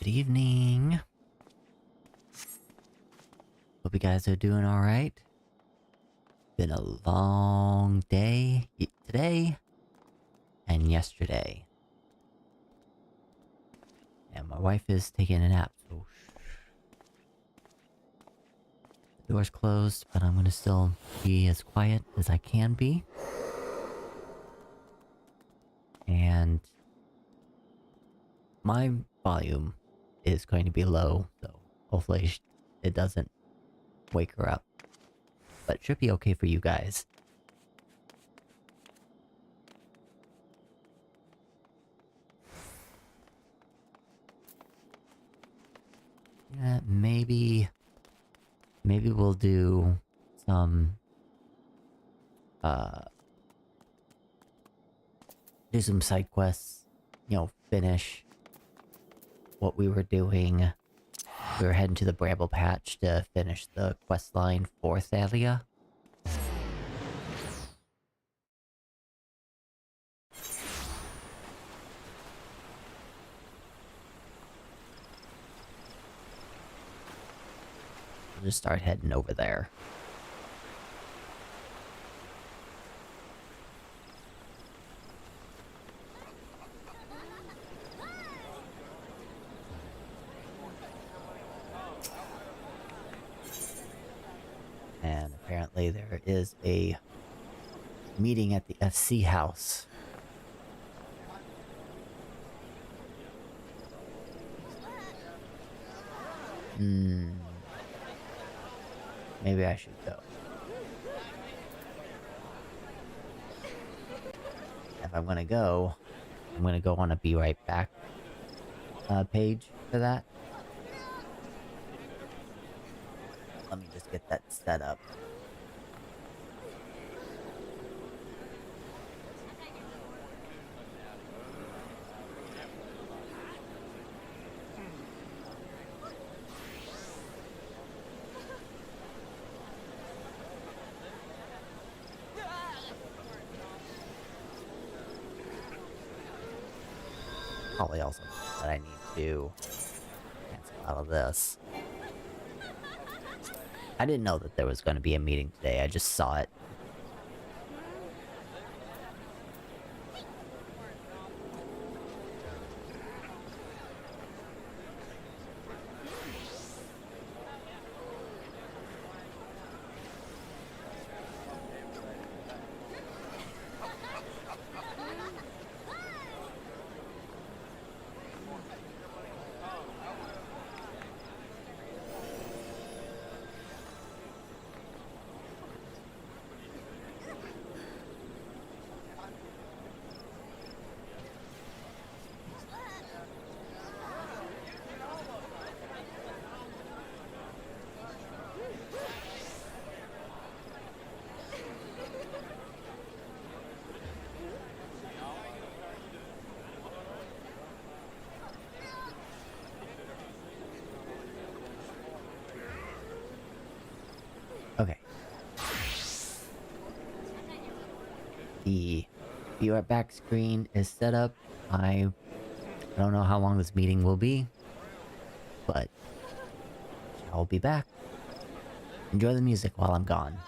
Good evening. Hope you guys are doing alright. Been a long day today and yesterday. And my wife is taking a nap, so the door's closed, but I'm gonna still be as quiet as I can be. And my volume is going to be low, so hopefully it doesn't wake her up. But it should be okay for you guys. Yeah, maybe we'll do some do some side quests, you know, finish what we were doing. We were heading to the Bramble Patch to finish the quest line for Thalia. We'll just start heading over there. And apparently there is a meeting at the FC house. Maybe I should go. If I'm gonna go on a Be Right Back page for that. Let me just get that set up. Probably also that I need to cancel out of this. I didn't know that there was going to be a meeting today, I just saw it. Okay. The Be Right Back screen is set up. I don't know how long this meeting will be, but I'll be back. Enjoy the music while I'm gone.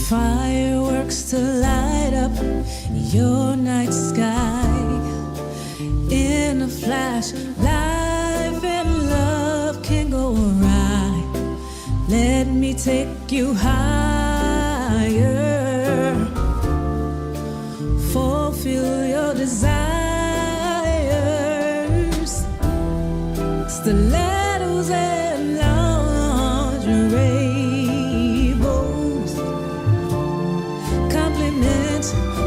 Fireworks to light up your night sky. In a flash, life and love can go awry. Let me take you higher. Fulfill your desires. Stilettos and lingerie.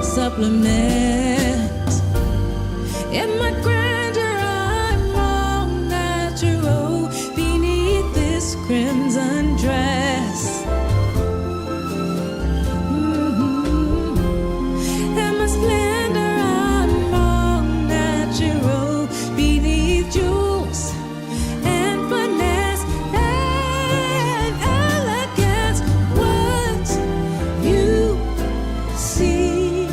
Supplement in my grandeur, I'm all natural beneath this crimson dress. In my splendor, I'm all natural beneath jewels and finesse and elegance. What you see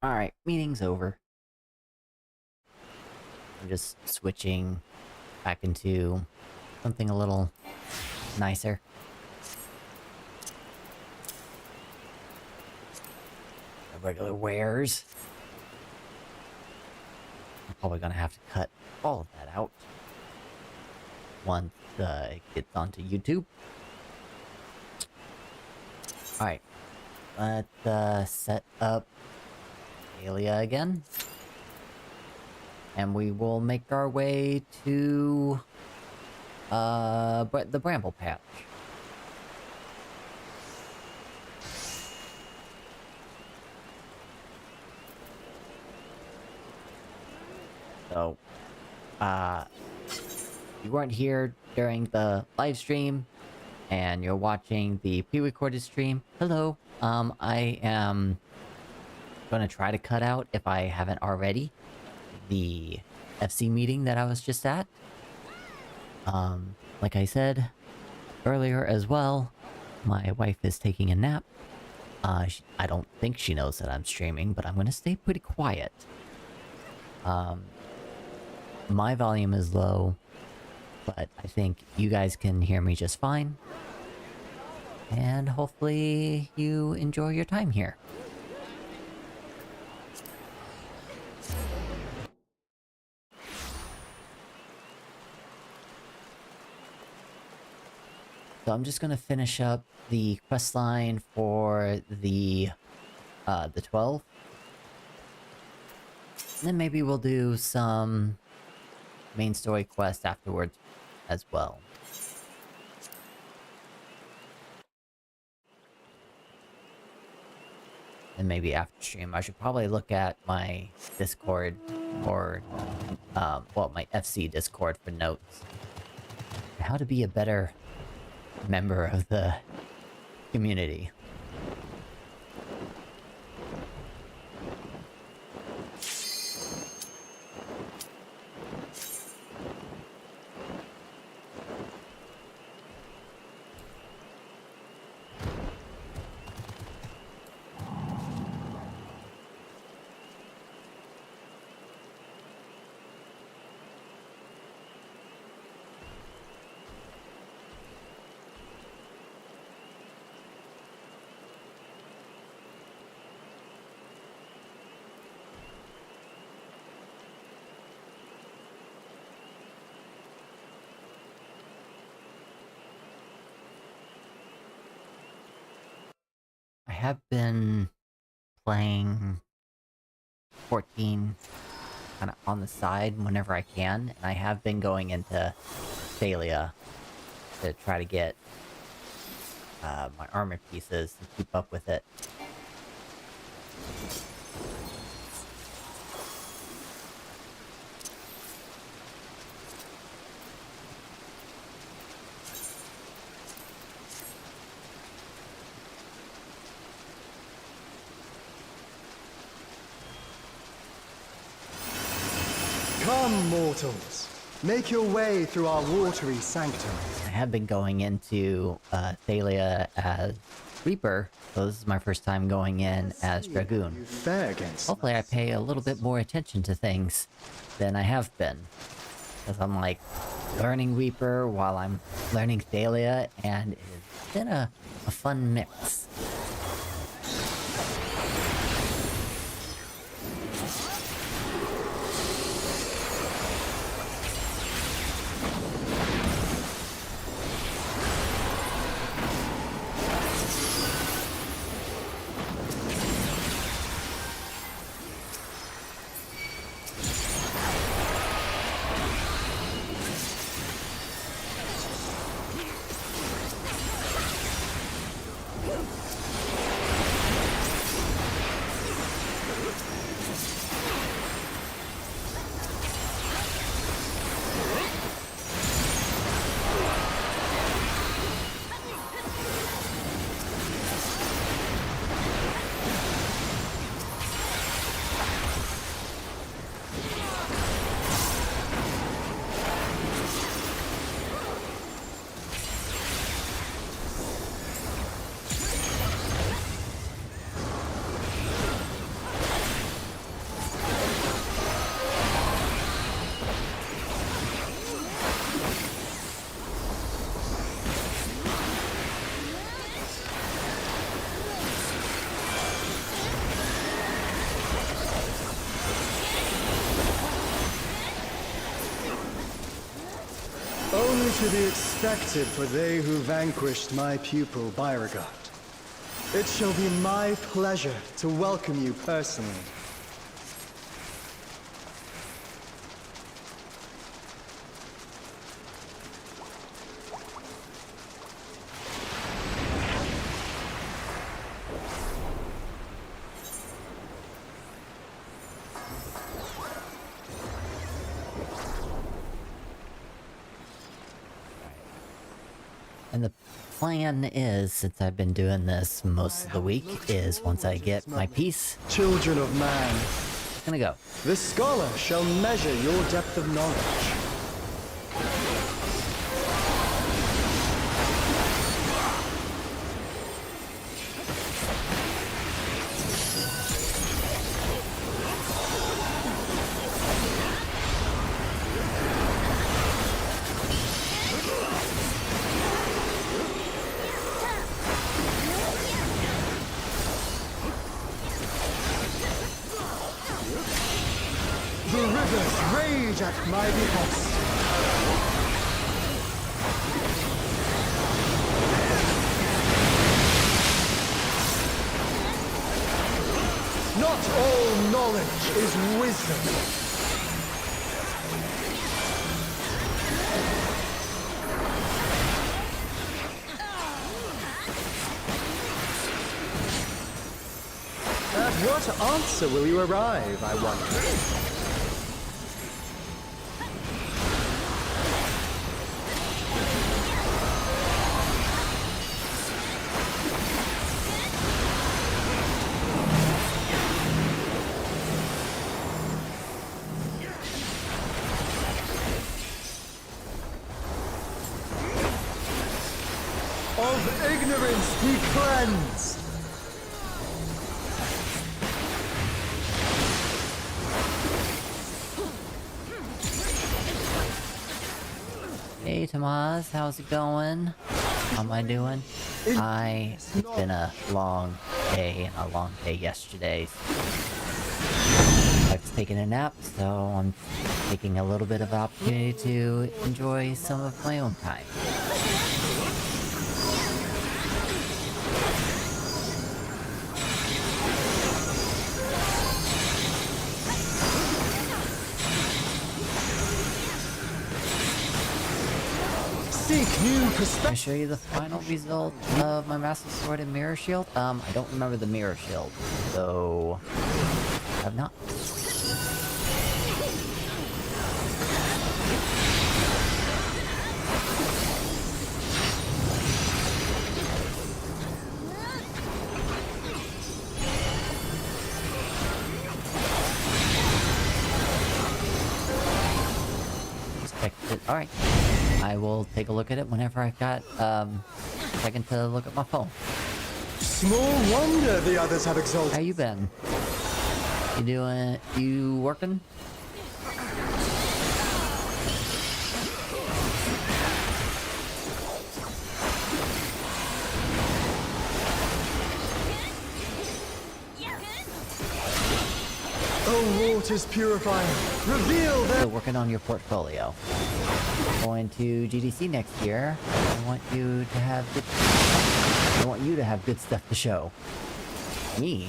Alright, meeting's over. I'm just switching back into something a little nicer. The regular wares. I'm probably gonna have to cut all of that out once it gets onto YouTube. Alright, let's set up Thalia again. And we will make our way to the Bramble Patch. So, you weren't here during the live stream, and you're watching the pre-recorded stream. Hello. I am gonna try to cut out, if I haven't already, the FC meeting that I was just at. Like I said earlier as well, my wife is taking a nap. I don't think she knows that I'm streaming, but I'm gonna stay pretty quiet. My volume is low, but I think you guys can hear me just fine. And hopefully you enjoy your time here. So I'm just gonna finish up the quest line for the 12. And then maybe we'll do some main story quest afterwards as well. And maybe after stream, I should probably look at my Discord or, well, my FC Discord for notes. How to be a better member of the community. have been playing 14 kind of on the side whenever I can, and I have been going into Thalia to try to get my armor pieces to keep up with it. Come, mortals. Make your way through our watery sanctum. I have been going into Thalia as Reaper, so this is my first time going in as Dragoon. You fare against Hopefully I pay a little bit more attention to things than I have been. Because I'm like learning Reaper while I'm learning Thalia, and it's been a fun mix. Only to be expected for they who vanquished my pupil Beauregard. It shall be my pleasure to welcome you personally. And the plan is, since I've been doing this most of the week, is once I get my piece, Children of man, I'm gonna go. the scholar shall measure your depth of knowledge. The rivers rage at my behest. Not all knowledge is wisdom. At what answer will you arrive, I wonder? Of ignorance be cleansed! Hey Tomas, how's it going? How am I doing? It's been a long day, and a long day yesterday. I was taking a nap, so I'm taking a little bit of opportunity to enjoy some of my own time. Seek new Can I perspectives. show you the final result of my Master Sword and Mirror Shield? I don't remember the Mirror Shield, so... I've not. Alright. I will take a look at it whenever I've got, a second to look at my phone. Small wonder the others have How exalted. you been? You working? Oh, waters purifying. Reveal their... Still working on your portfolio. Going to GDC next year. I want you to have good stuff to show. Me.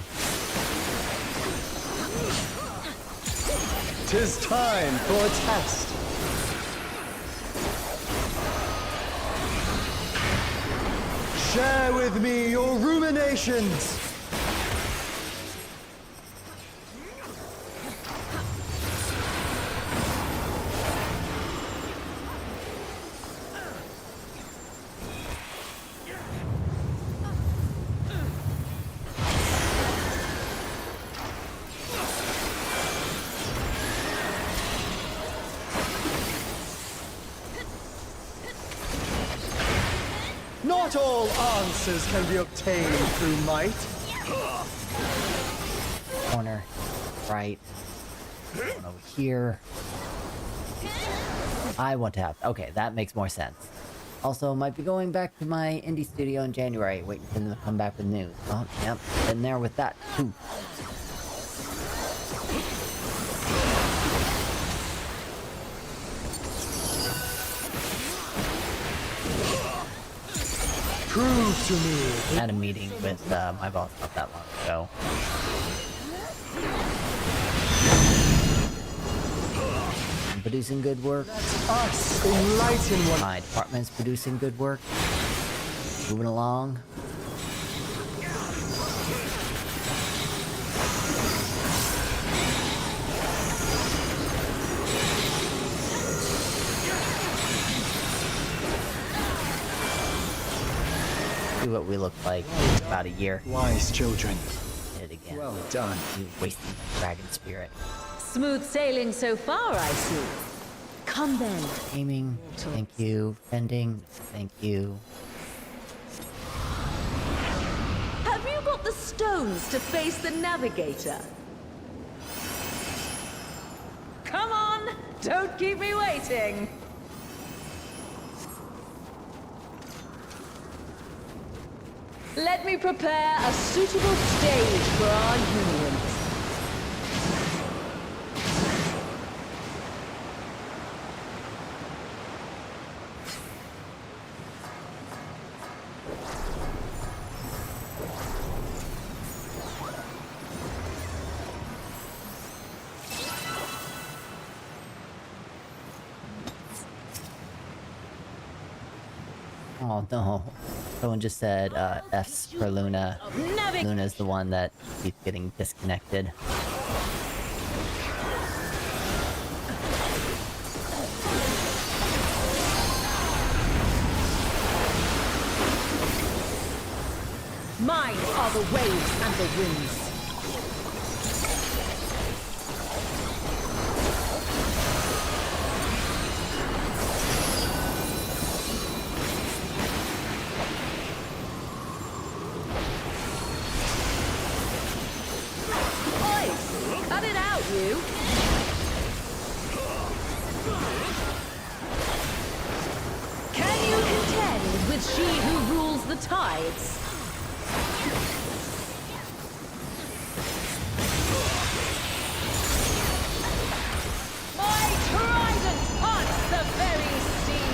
'Tis time for a test. Share with me your ruminations. Not all answers can be obtained through might. Corner. Right. One over here. I want to have... Okay, that makes more sense. Also, might be going back to my indie studio in January, waiting for them to come back with news. Oh, yep. Been there with that, too. Prove to me. I had a meeting with my boss not that long ago. I'm producing good work. Us enlighten one. My department's producing good work. Moving along. See what we look like in about a year. Wise children. Did it again. Well done. You wasting my dragon spirit. Smooth sailing so far, I see. Come then. Aiming, thank you. Fending, thank you. Have you got the stones to face the navigator? Come on! Don't keep me waiting! Let me prepare a suitable stage for our union. Oh no. Someone just said F's for Luna. Luna's the one that keeps getting disconnected. Mine are the waves and the winds. Cut it out, you! Can you contend with she who rules the tides? My trident parts the very sea!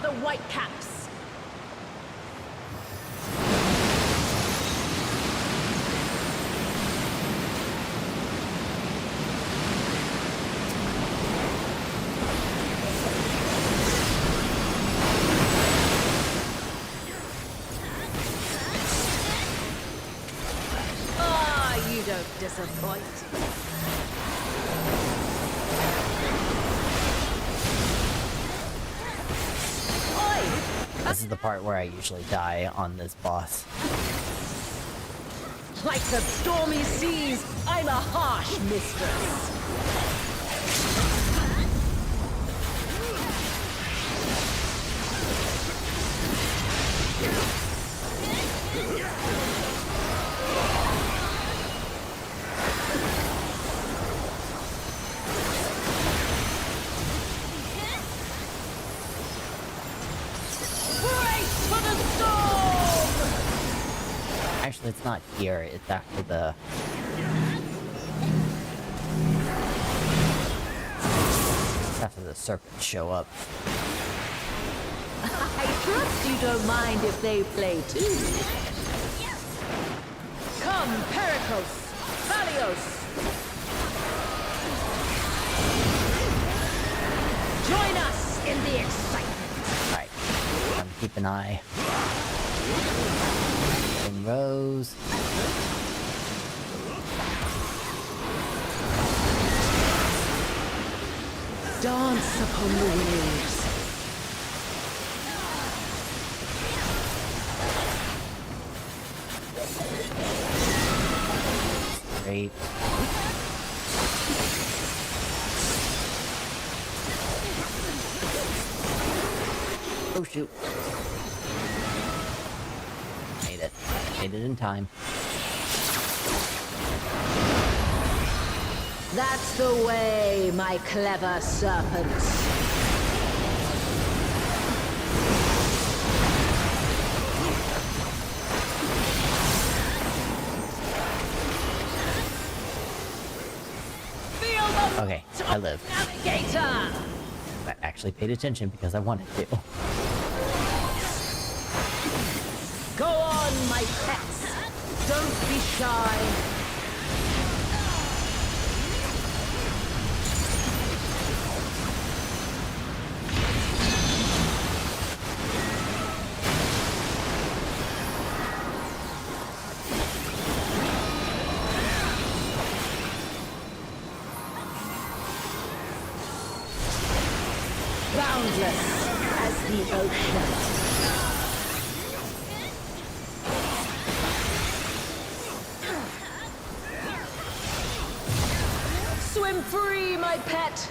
the Whitecaps! You don't disappoint. This is the part where I usually die on this boss. Like the stormy seas, I'm a harsh mistress. Actually, it's not here, it's after the... after the serpents show up. I trust you don't mind if they play too. Come, Pericos! Thaleias! Join us in the excitement! Alright, time to keep an eye. In rows. Dance upon the waves. Great. Oh shoot. Made it. Made it in time. That's the way, my clever serpents. Feel the Okay, I live. navigator! I actually paid attention because I wanted to. Go on, my pets. Don't be shy. Boundless as the ocean. Swim free, my pet!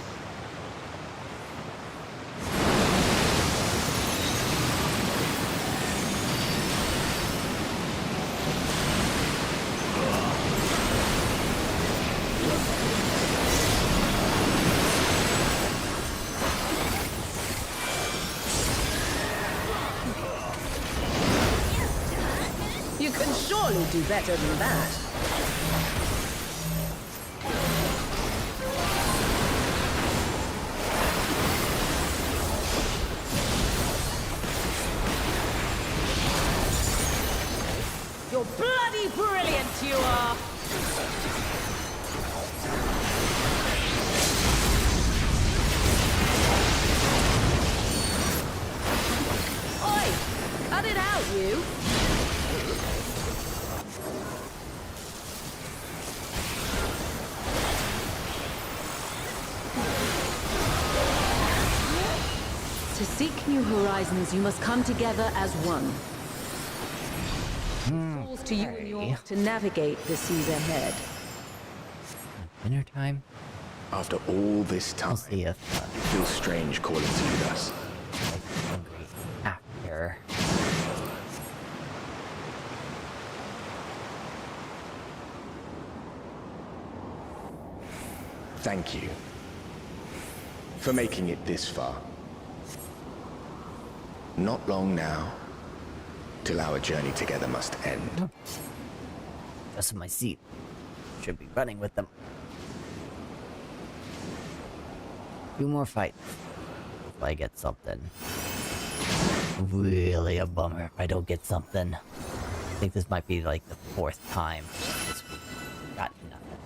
You can surely do better than that. You're bloody brilliant, you are! Oi! Cut it out, you! To seek new horizons, you must come together as one. It falls to you and yours to navigate the seas ahead. Dinner time? After all this time, We'll see if it feels strange calling to you thus. I'm hungry after. Thank you for making it this far. Not long now, till our journey together must end. Just in my seat. Should be running with them. 2 more fights. If I get something. Really a bummer if I don't get something. I think this might be like the 4th time this week. Got nothing.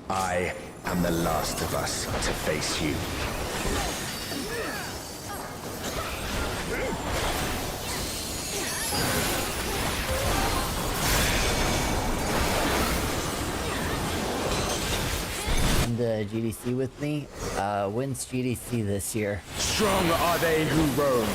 I am the last of us to face you. And GDC with me? When's GDC this year? Strong are they who roam.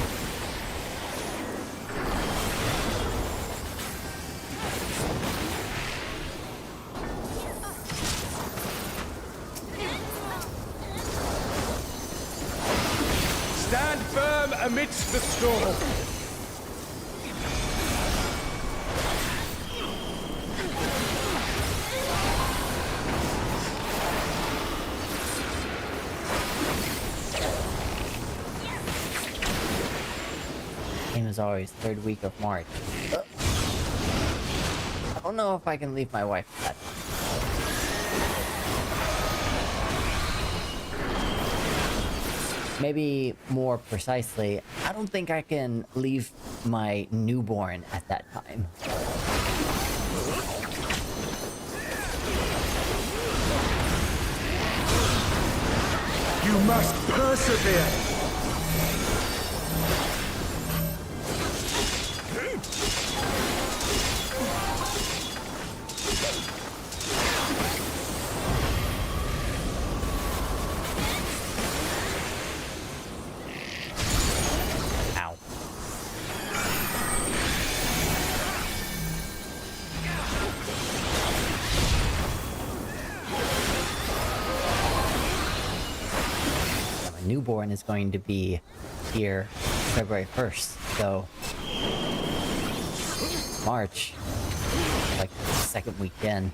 Stand firm amidst the storm. Same as always, 3rd week of March. I don't know if I can leave my wife for that. Maybe more precisely, I don't think I can leave my newborn at that time. You must persevere. Ow. My newborn is going to be here February 1st, so March, like the 2nd weekend.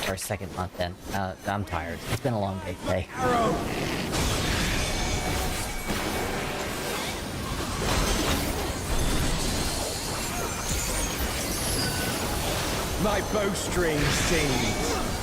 Or 2nd month then. I'm tired. It's been a long day today. My bowstring sings.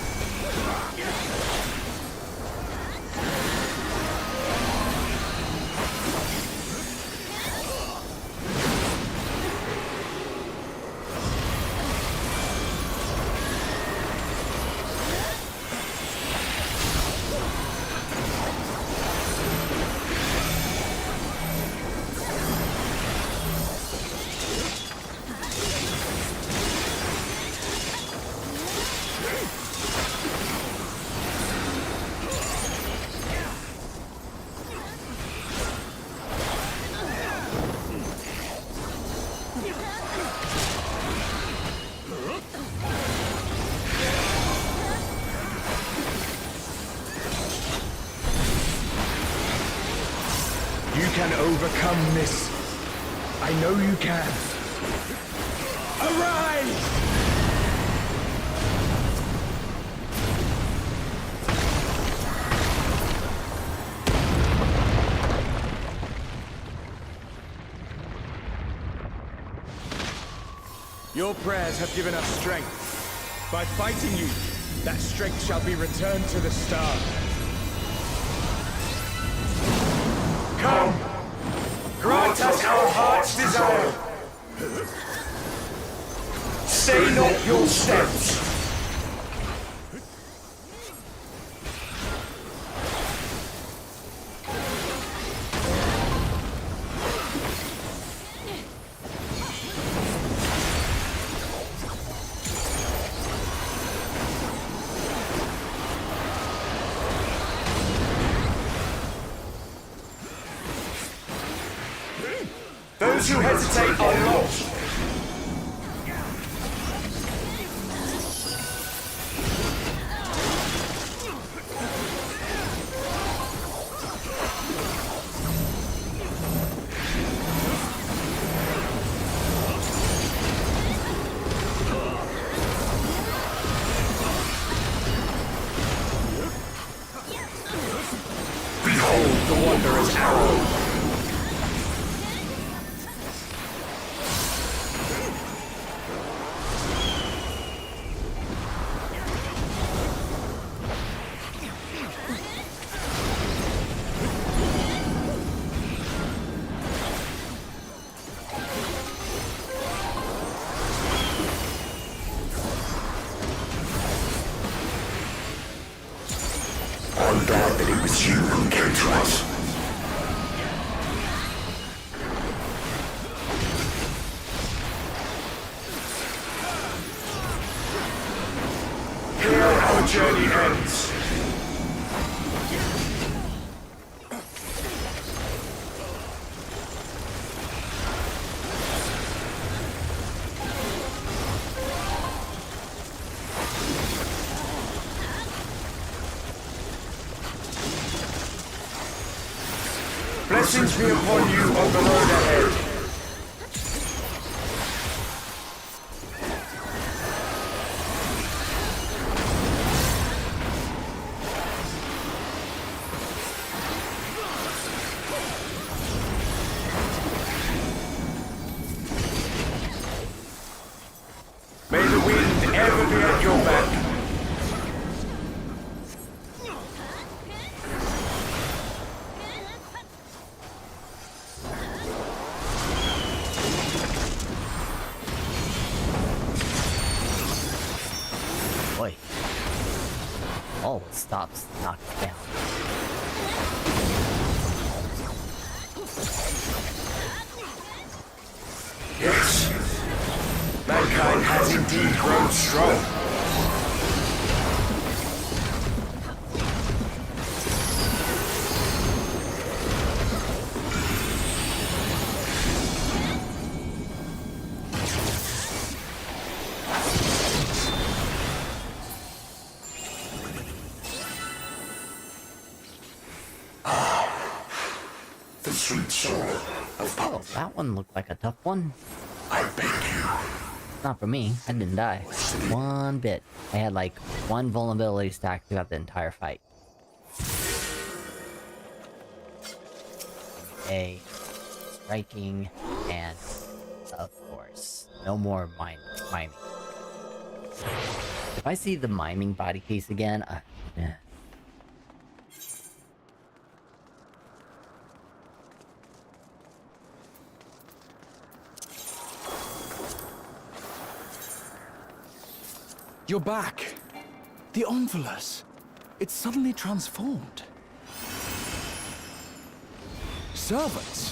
You can overcome this. I know you can. Arise! Your prayers have given us strength. By fighting you, that strength shall be returned to the star. Come! Grant us our heart's desire! Stay not your steps! Those who hesitate are lost. Behold the Wanderer's arrow. was you who came to us. Here our journey ends. Blessings be upon you on the road ahead. May the wind ever be at your back. Boy. Always stops knocked down. Yes. Mankind has indeed grown strong. The sweet soul of Oh, that one looked like a tough one. I beg you. Not for me. I didn't die. One bit. I had like one vulnerability stack throughout the entire fight. A striking, and of course, no more miming. If I see the miming body case again, yeah. You're back. The Omphilus. It's suddenly transformed. Servants?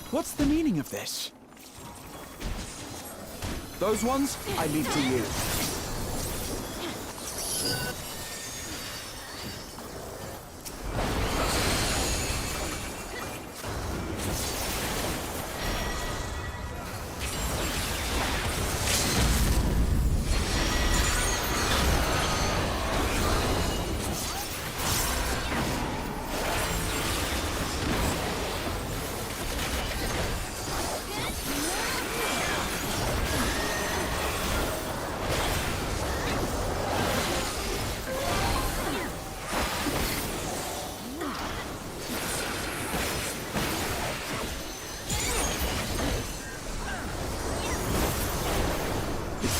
What's the meaning of this? Those ones, I leave to you.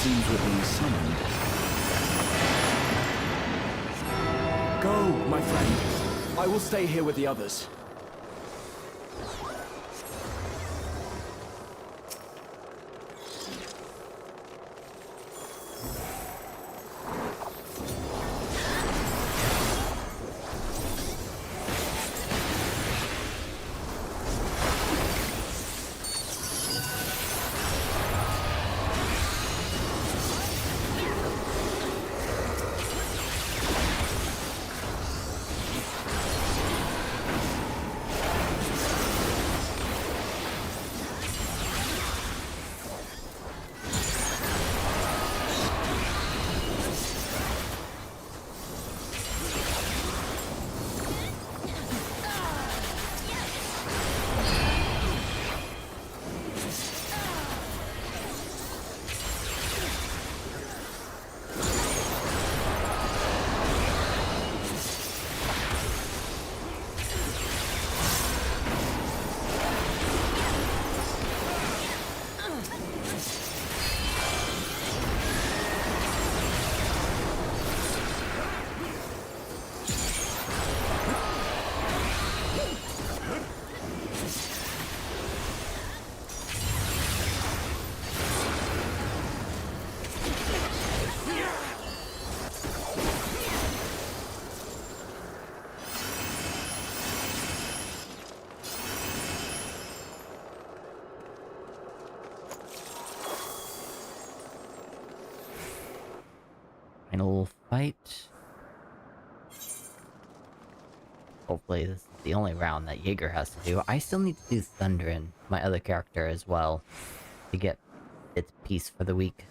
Seems we're being summoned. Go, my friend. I will stay here with the others. Final fight. Hopefully this is the only round that Jager has to do. I still need to do Thunder and my other character as well to get its piece for the week.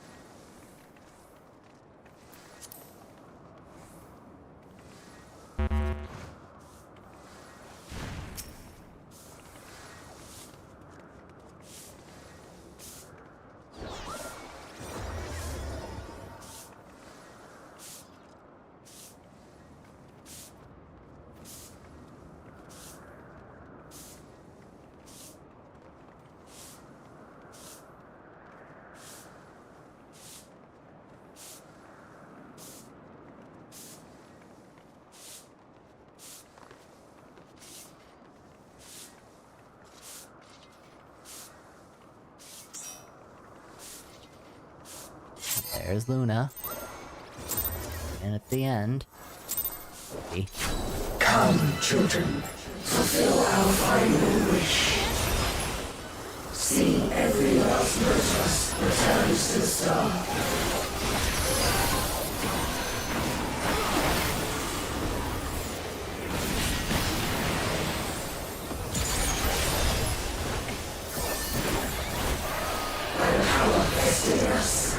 There's Luna. And at the end... see? Come, children, fulfill our final wish. See every last Murderous returns to the star. By the power vested in us.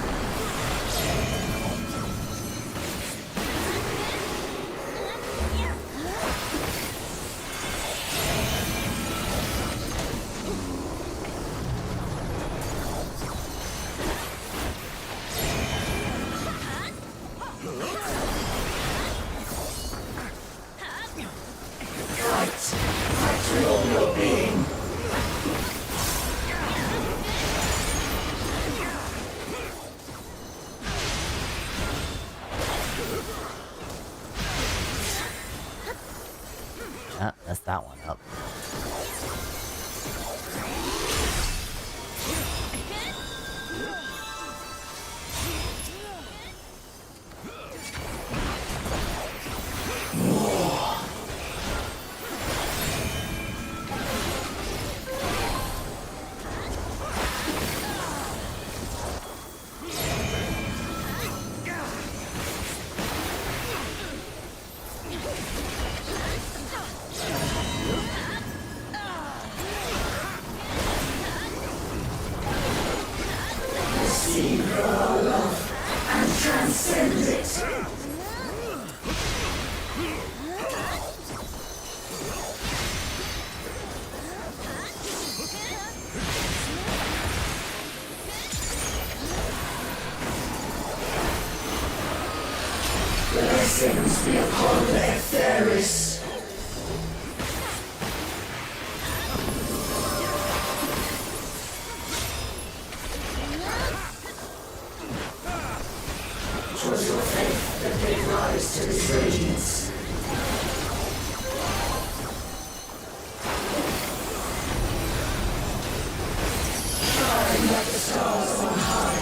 Ah, messed that one up. Blessings be upon their Thaleias. Twas your faith that gave rise to this radiance. Shine like the stars on high.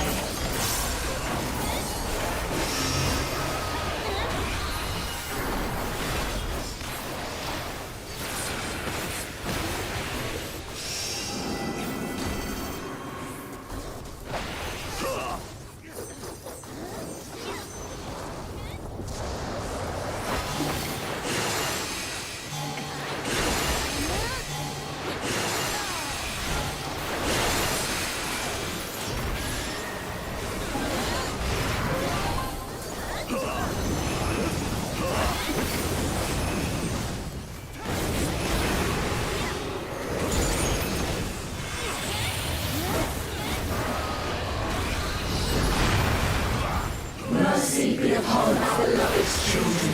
Mercy be upon our beloved children.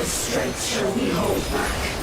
strength shall we hold back.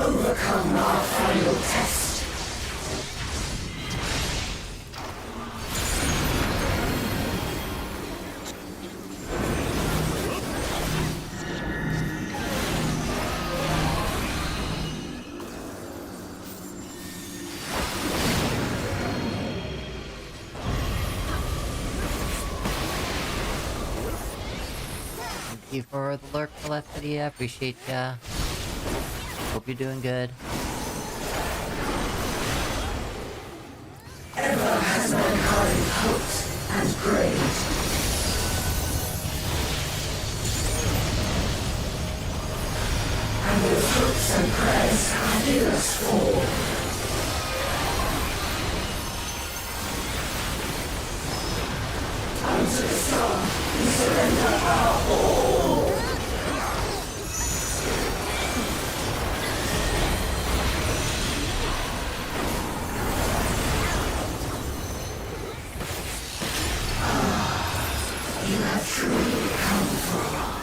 Overcome our final test. Thank you for the lurk, Telepathy. I appreciate ya. Hope you're doing good. Ever has mankind hoped and prayed. And those hopes and prayers have given us fall. Unto the star, we surrender our all. You have truly come far.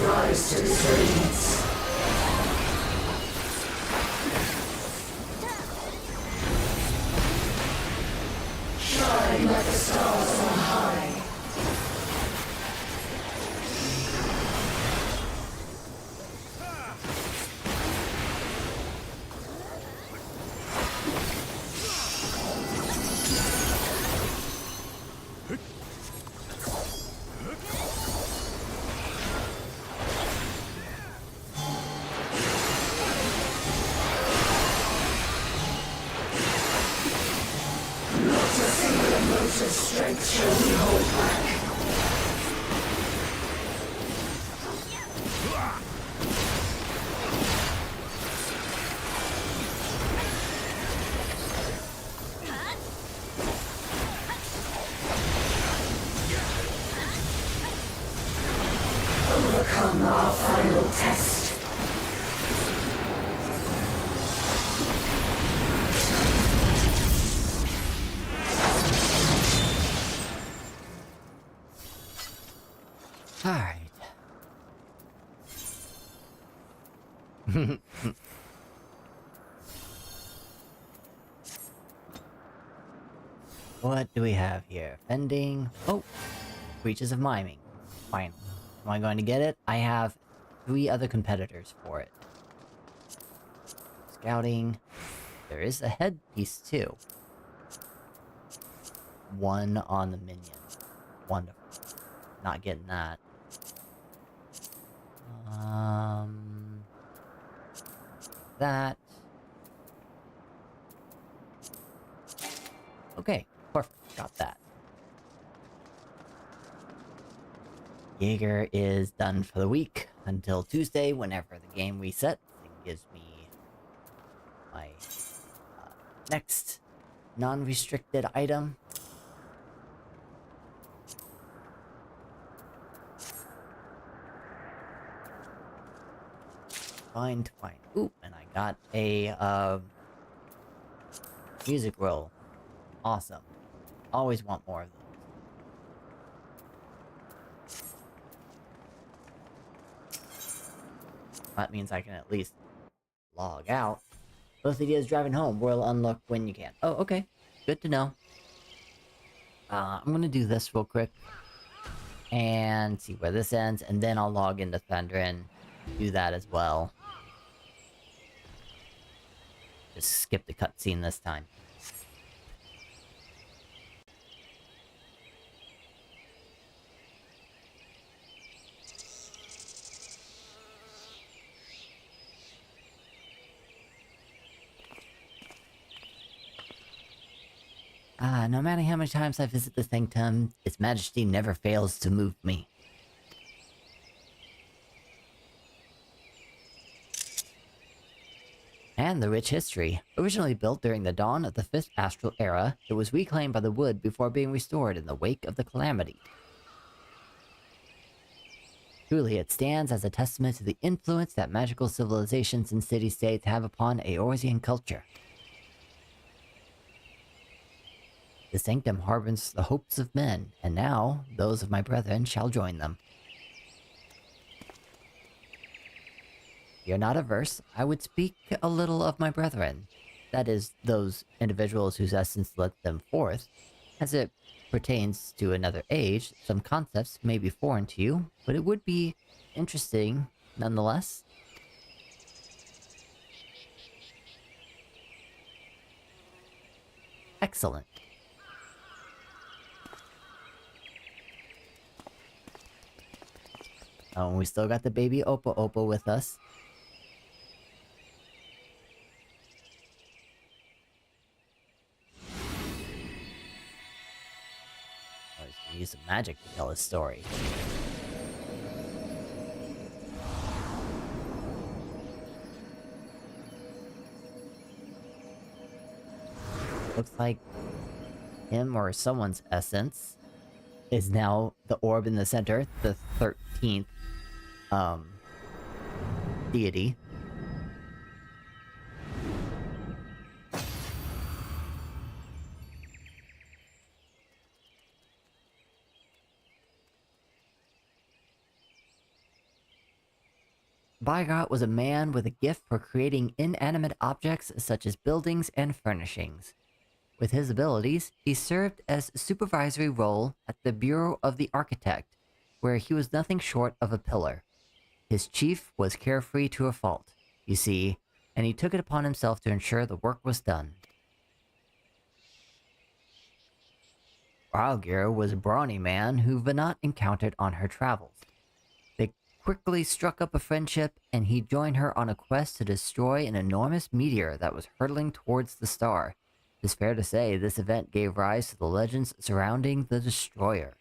Rise to this radiance. Shine like the stars on high. Strength shall we hold back. Overcome our final test. Alright. What do we have here? Fending. Oh! Breaches of Miming. Fine. Am I going to get it? I have 3 other competitors for it. Scouting. There is a headpiece too. 1 on the minion. Wonderful. Not getting that. That. Okay, perfect. Got that. Jaeger is done for the week until Tuesday, whenever the game resets and gives me my next non-restricted item. Fine. Ooh, and I got a music roll. Awesome. Always want more of those. That means I can at least log out. Both ideas driving home will unlock when you can. Oh, okay. Good to know. I'm gonna do this real quick. And see where this ends. And then I'll log into Thunder and do that as well. Just skip the cutscene this time. No matter how many times I visit the sanctum, its majesty never fails to move me. And the rich history. Originally built during the dawn of the 5th Astral Era, it was reclaimed by the wood before being restored in the wake of the Calamity. Truly, it stands as a testament to the influence that magical civilizations and city-states have upon Eorzean culture. The sanctum harbors the hopes of men, and now, those of my brethren shall join them. If you're not averse, I would speak a little of my brethren. That is, those individuals whose essence led them forth. As it pertains to another age, some concepts may be foreign to you, but it would be interesting nonetheless. Excellent. Oh, and we still got the baby Oppo Oppo with us. Oh, he's gonna use some magic to tell his story. Looks like him or someone's essence is now the orb in the center, the 13th deity. Bygot was a man with a gift for creating inanimate objects such as buildings and furnishings. With his abilities, he served as supervisory role at the Bureau of the Architect, where he was nothing short of a pillar. His chief was carefree to a fault, you see, and he took it upon himself to ensure the work was done. Jager was a brawny man who Venat encountered on her travels. They quickly struck up a friendship, and he joined her on a quest to destroy an enormous meteor that was hurtling towards the star. It's fair to say this event gave rise to the legends surrounding the destroyer.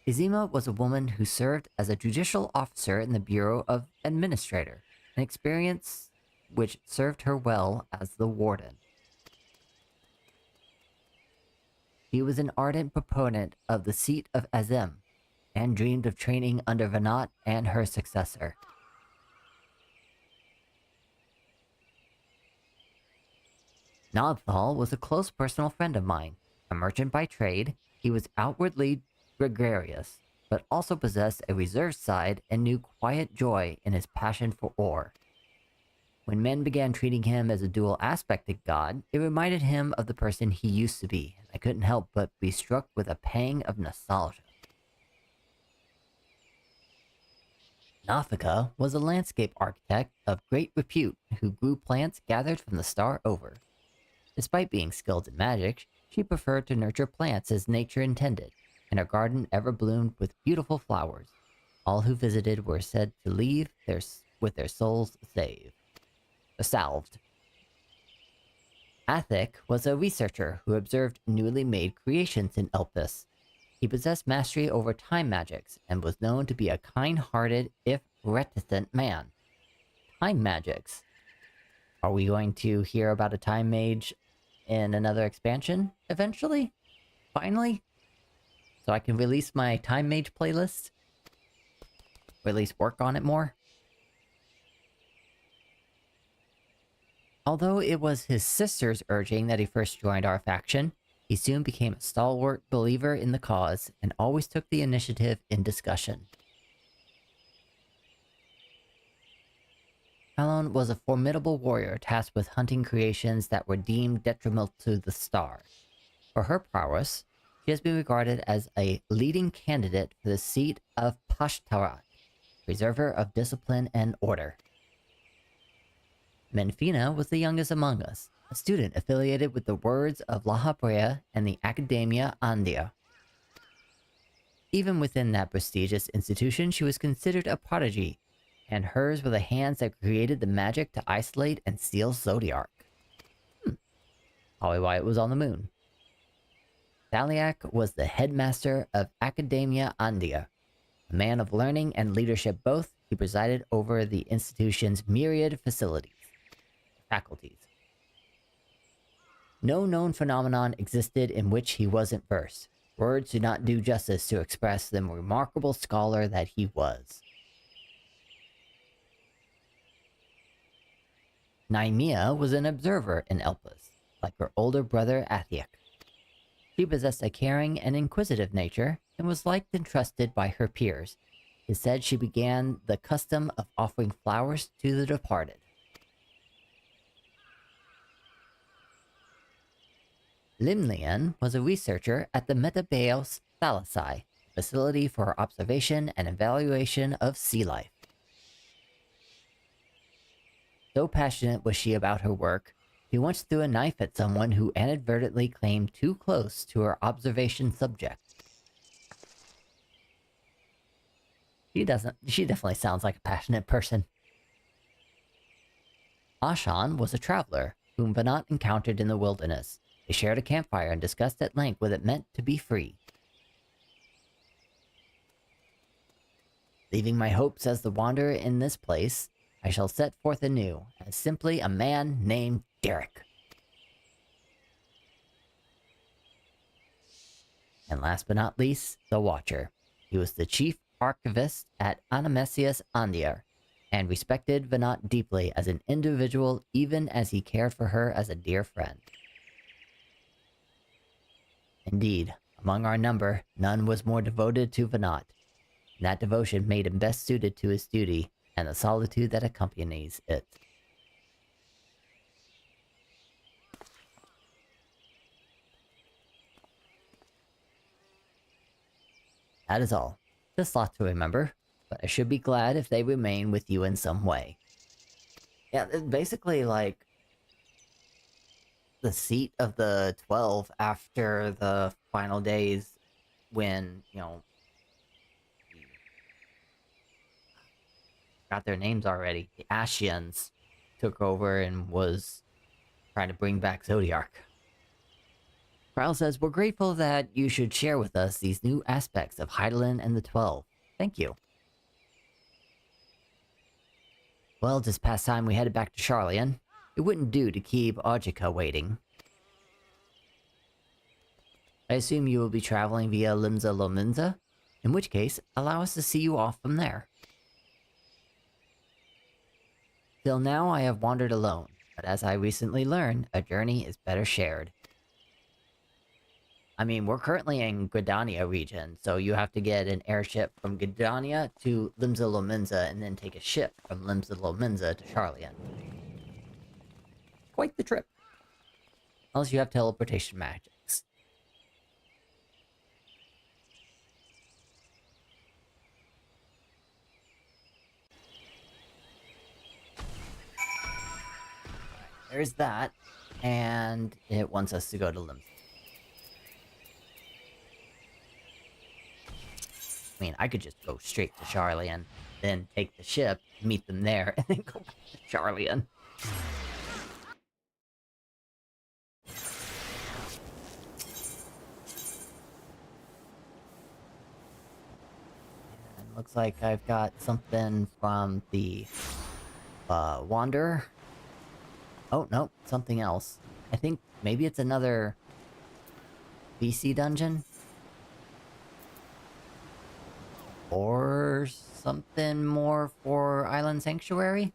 Izima was a woman who served as a judicial officer in the Bureau of Administrator, an experience which served her well as the warden. She was an ardent proponent of the seat of Azem, and dreamed of training under Venat and her successor. Nodthal was a close personal friend of mine. A merchant by trade, he was outwardly gregarious, but also possessed a reserved side and knew quiet joy in his passion for ore. When men began treating him as a dual-aspected god, it reminded him of the person he used to be, and I couldn't help but be struck with a pang of nostalgia. Nafika was a landscape architect of great repute who grew plants gathered from the star over. Despite being skilled in magic, she preferred to nurture plants as nature intended, and her garden ever bloomed with beautiful flowers. All who visited were said to leave with their souls salved. Athic was a researcher who observed newly made creations in Elpis. He possessed mastery over time magics and was known to be a kind-hearted, if reticent man. Time magics. Are we going to hear about a time mage in another expansion eventually? Finally? So I can release my time mage playlist? Or at least work on it more? Although it was his sister's urging that he first joined our faction, he soon became a stalwart believer in the cause and always took the initiative in discussion. Talon was a formidable warrior tasked with hunting creations that were deemed detrimental to the star. For her prowess, she has been regarded as a leading candidate for the seat of Pashtarat, preserver of discipline and order. Menfina was the youngest among us, a student affiliated with the Words of La Habrea and the Academia Andia. Even within that prestigious institution, she was considered a prodigy, and hers were the hands that created the magic to isolate and steal Zodiark. Probably why it was on the moon. Thaliak was the headmaster of Academia Andia. A man of learning and leadership both, he presided over the institution's myriad faculties. No known phenomenon existed in which he wasn't versed. Words do not do justice to express the remarkable scholar that he was. Naimia was an observer in Elpis, like her older brother Athiak. She possessed a caring and inquisitive nature, and was liked and trusted by her peers. It is said she began the custom of offering flowers to the departed. Limlian was a researcher at the Metabeos Thalasai, facility for observation and evaluation of sea life. So passionate was she about her work, she once threw a knife at someone who inadvertently came too close to her observation subject. She definitely sounds like a passionate person. Ashan was a traveler, whom Vanat encountered in the wilderness. They shared a campfire and discussed at length what it meant to be free. Leaving my hopes as the wanderer in this place, I shall set forth anew, as simply a man named Derek. And last but not least, the Watcher. He was the chief archivist at Animesius Andir, and respected Vanat deeply as an individual, even as he cared for her as a dear friend. Indeed, among our number, none was more devoted to Vanat, and that devotion made him best suited to his duty and the solitude that accompanies it. That is all. Just a lot to remember, but I should be glad if they remain with you in some way. Yeah, it's basically like the seat of the 12 after the final days when, you know, got their names already. The Ashians took over and was trying to bring back Zodiark. Prowl says, we're grateful that you should share with us these new aspects of Hydaelyn and the 12. Thank you. Well, just past time we headed back to Charlian. It wouldn't do to keep Aujika waiting. I assume you will be traveling via Limsa Lominsa, in which case, allow us to see you off from there. Till now I have wandered alone, but as I recently learned, a journey is better shared. I mean, we're currently in Gridania region, so you have to get an airship from Gridania to Limsa Lominsa and then take a ship from Limsa Lominsa to Charlian. Quite the trip. Unless you have teleportation magics. There's that, and it wants us to go to Limsa. I mean, I could just go straight to Charlian, then take the ship, meet them there, and then go back to Charlian. looks like I've got something from the Wanderer. Oh, no, something else. I think maybe it's another BC dungeon? Or something more for Island Sanctuary?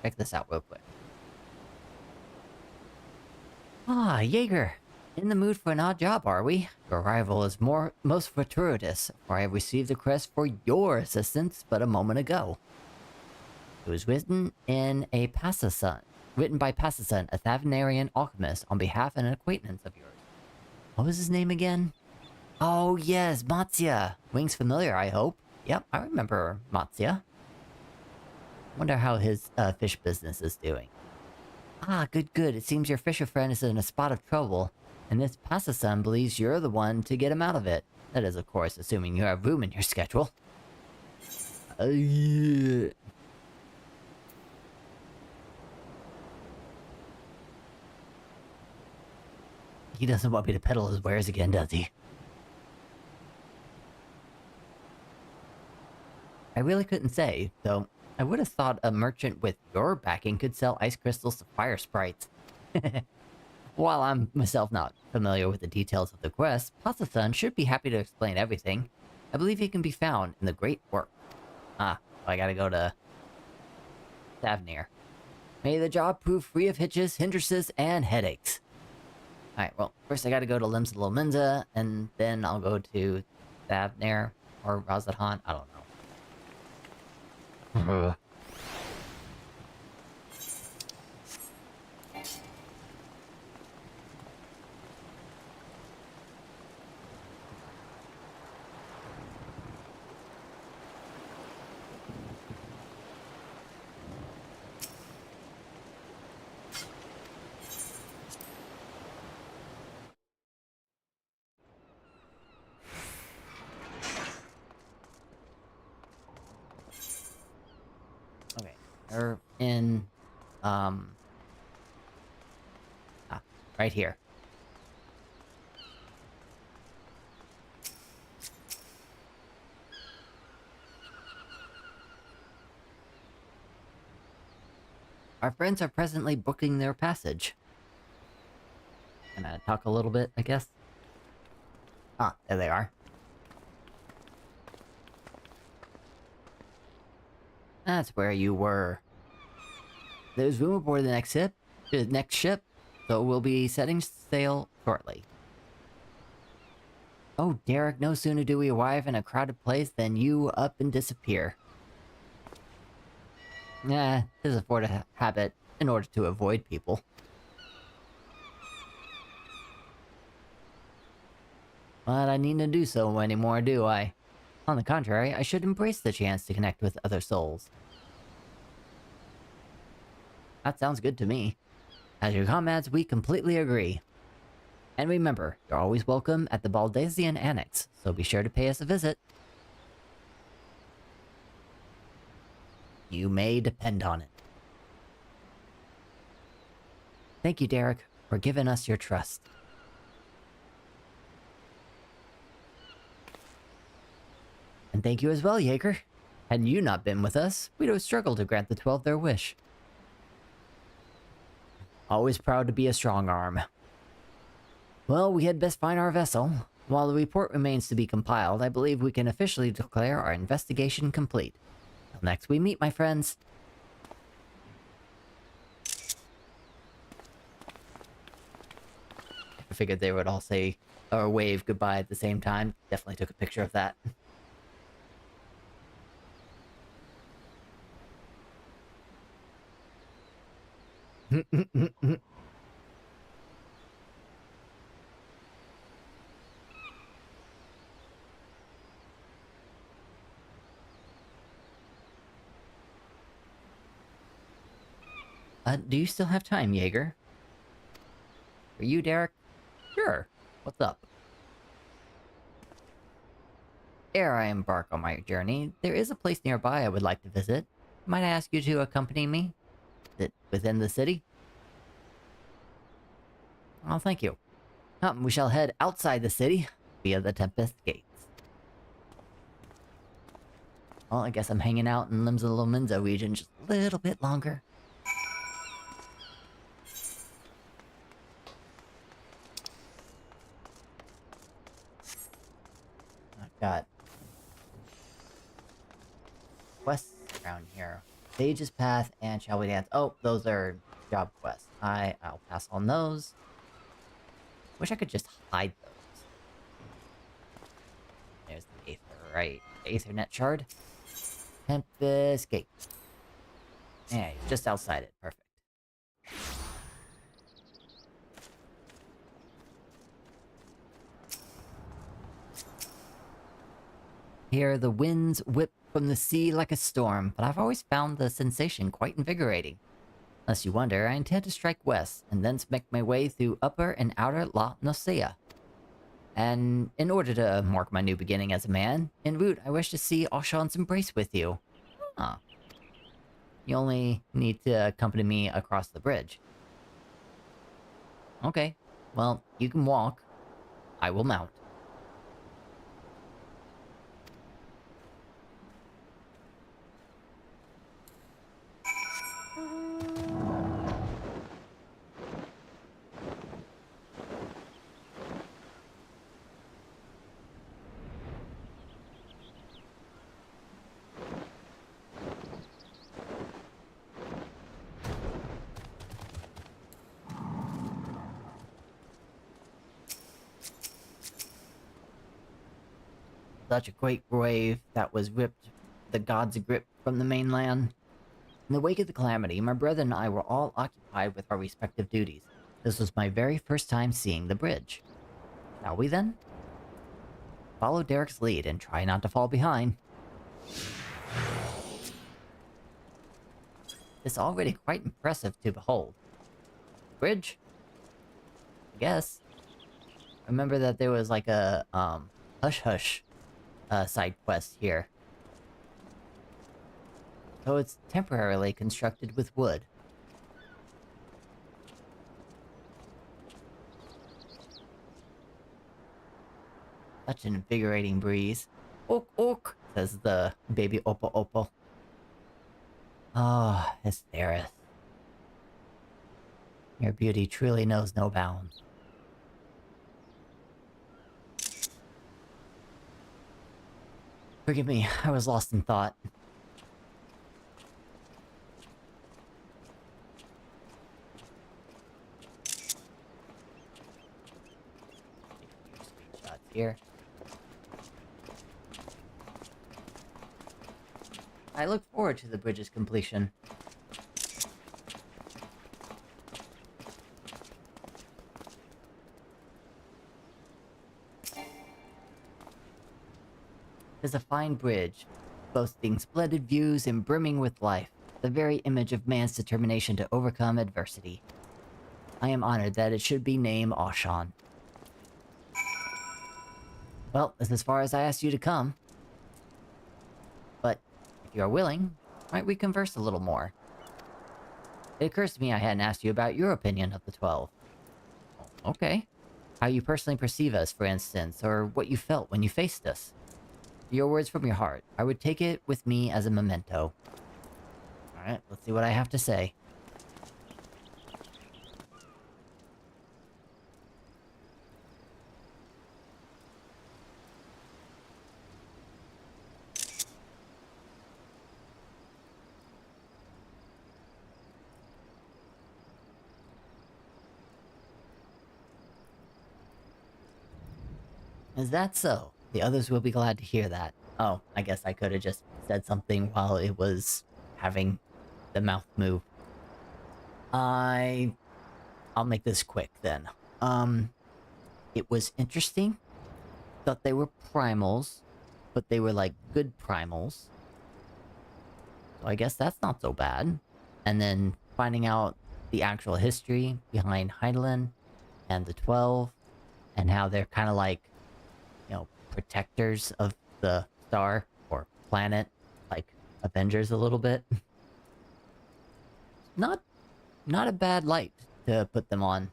Check this out real quick. Ah, Jager! In the mood for an odd job, are we? Your arrival is most fortuitous, for I have received a request for your assistance but a moment ago. It was written by Passason, a Thaleian alchemist, on behalf of an acquaintance of yours. What was his name again? Oh yes, Matsia! Rings familiar, I hope. Yep, I remember Matsia. Wonder how his fish business is doing. Ah, good. It seems your fisher friend is in a spot of trouble, and this Passason believes you're the one to get him out of it. That is, of course, assuming you have room in your schedule. Yeah. He doesn't want me to peddle his wares again, does he? I really couldn't say, though. I would have thought a merchant with your backing could sell ice crystals to fire sprites. While I'm myself not familiar with the details of the quest, Passason should be happy to explain everything. I believe he can be found in the Great Work. Ah, I gotta go to Thaleias. May the job prove free of hitches, hindrances, and headaches. Alright, well, first I gotta go to Lims Lominza, and then I'll go to Thaleias or Razadhan. I don't know. Okay, they're in, right here. Our friends are presently booking their passage. Gonna talk a little bit, I guess. Ah, there they are. That's where you were. There's room aboard the next ship, so we'll be setting sail shortly. Oh, Derek, no sooner do we arrive in a crowded place than you up and disappear. This is a Florida habit in order to avoid people. But I need to do so anymore, do I? On the contrary, I should embrace the chance to connect with other souls. That sounds good to me. As your comrades, we completely agree. And remember, you're always welcome at the Baldasian Annex, so be sure to pay us a visit. You may depend on it. Thank you, Derek, for giving us your trust. And thank you as well, Jager. Had you not been with us, we'd have struggled to grant the 12 their wish. Always proud to be a strong arm. Well, we had best find our vessel. While the report remains to be compiled, I believe we can officially declare our investigation complete. Till next we meet, my friends. I figured they would all say or wave goodbye at the same time. Definitely took a picture of that. Do you still have time, Jager? For you, Derek? Sure. What's up? Ere I embark on my journey, there is a place nearby I would like to visit. Might I ask you to accompany me? Is it within the city? Oh, thank you. We shall head outside the city via the Tempest Gates. Well, I guess I'm hanging out in Limsa Lominza region just a little bit longer. I've got quests around here. Sage's Path and Shall We Dance. Oh, those are job quests. I'll pass on those. Wish I could just hide those. There's the Aether, right? Aethernet shard. Tempest Gate. Yeah, just outside it. Perfect. Here, the winds whip from the sea like a storm, but I've always found the sensation quite invigorating. Unless you wonder, I intend to strike west, and thence make my way through Upper and Outer La Noscea. And in order to mark my new beginning as a man, en route I wish to see Auchan's embrace with you. Huh. You only need to accompany me across the bridge. Okay, well, you can walk. I will mount. Such a great wave that was ripped the gods' grip from the mainland. In the wake of the calamity, my brother and I were all occupied with our respective duties. This was my very first time seeing the bridge. Shall we then? Follow Derek's lead and try not to fall behind. It's already quite impressive to behold. Bridge? I guess. Remember that there was like a, hush-hush side quest here. So it's temporarily constructed with wood. Such an invigorating breeze. "Ok, ok," says the baby Oppo Oppo. Ah, oh, Esthereth. Your beauty truly knows no bounds. Forgive me, I was lost in thought. Screenshots here. I look forward to the bridge's completion. It is a fine bridge, boasting splendid views and brimming with life, the very image of man's determination to overcome adversity. I am honored that it should be named Auchan. Well, that's as far as I asked you to come. But, if you are willing, might we converse a little more? It occurs to me I hadn't asked you about your opinion of the 12. Okay. How you personally perceive us, for instance, or what you felt when you faced us. Your words from your heart. I would take it with me as a memento. Alright, let's see what I have to say. Is that so? The others will be glad to hear that. Oh, I guess I could have just said something while it was having the mouth move. I'll make this quick then. It was interesting. Thought they were primals, but they were like good primals. So I guess that's not so bad. And then finding out the actual history behind Heidelin and the 12, and how they're kind of like, you know, protectors of the star or planet, like Avengers a little bit. Not a bad light to put them on.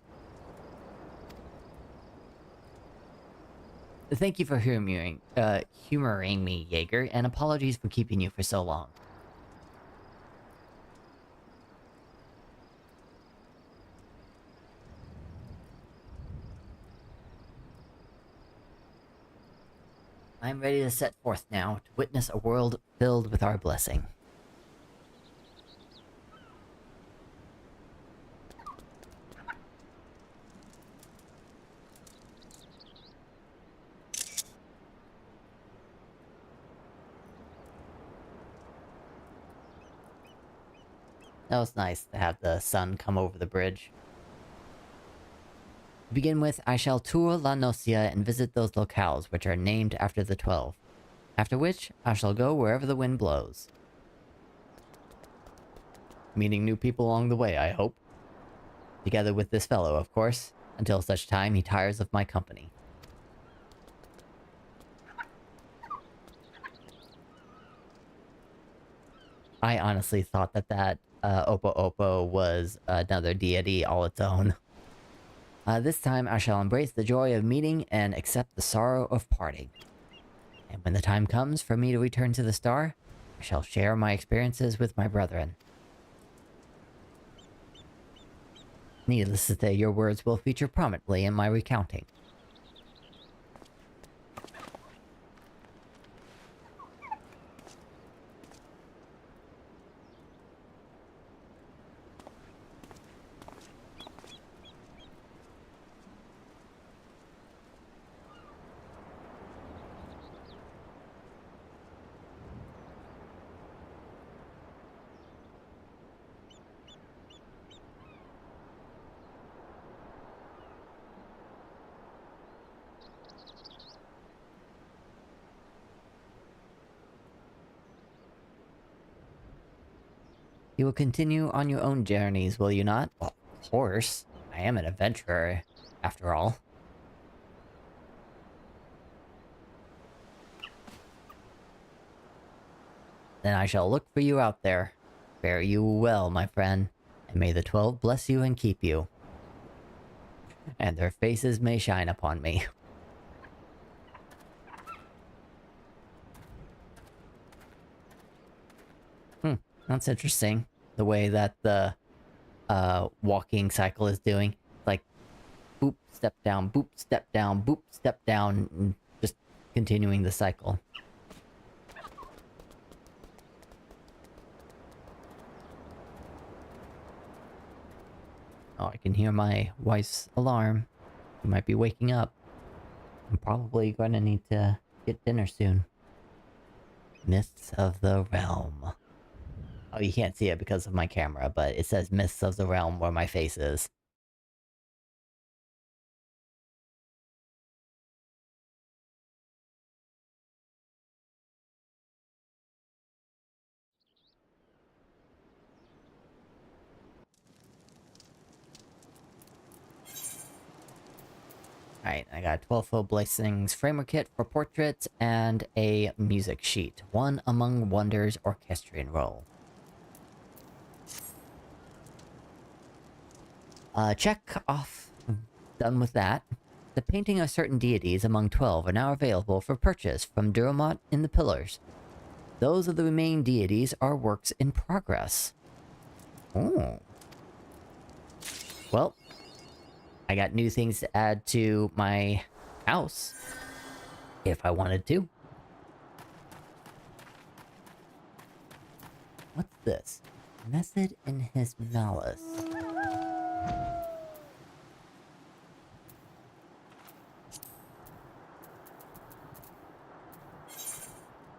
Thank you for humoring me, Jaeger, and apologies for keeping you for so long. I'm ready to set forth now to witness a world filled with our blessing. That was nice to have the sun come over the bridge. To begin with, I shall tour La Nocia and visit those locales which are named after the 12. After which, I shall go wherever the wind blows. Meeting new people along the way, I hope. Together with this fellow, of course, until such time he tires of my company. I honestly thought that Opo Opo was another deity all its own. This time I shall embrace the joy of meeting and accept the sorrow of parting. And when the time comes for me to return to the star, I shall share my experiences with my brethren. Needless to say, your words will feature prominently in my recounting. You will continue on your own journeys, will you not? Well, of course. I am an adventurer, after all. Then I shall look for you out there. Fare you well, my friend, and may the 12 bless you and keep you. And their faces may shine upon me. That's interesting. The way that the walking cycle is doing. Like, boop, step down, boop, step down, boop, step down, and just continuing the cycle. Oh, I can hear my wife's alarm. She might be waking up. I'm probably going to need to get dinner soon. Mists of the Realm. Oh, you can't see it because of my camera, but it says Mists of the Realm where my face is. Alright, I got 12-foot Blessings framer kit for portraits and a music sheet. One Among Wonders orchestrion roll. Check off. Done with that. The painting of certain deities among 12 are now available for purchase from Duromot in the Pillars. Those of the remaining deities are works in progress. Oh. Well, I got new things to add to my house. If I wanted to. What's this? Method in his malice.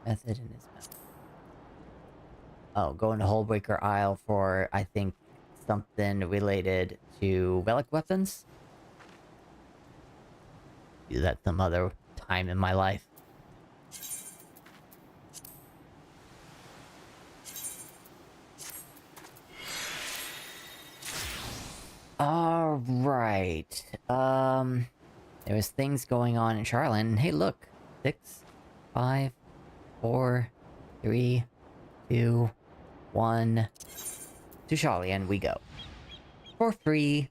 Method in his malice. Oh, going to Hullbreaker Isle for, I think, something related to relic weapons? Do that some other time in my life. Alright. There was things going on in Charlotte, and hey look. 6, 5, 4, 3, 2, 1. To Charlian we go. For free.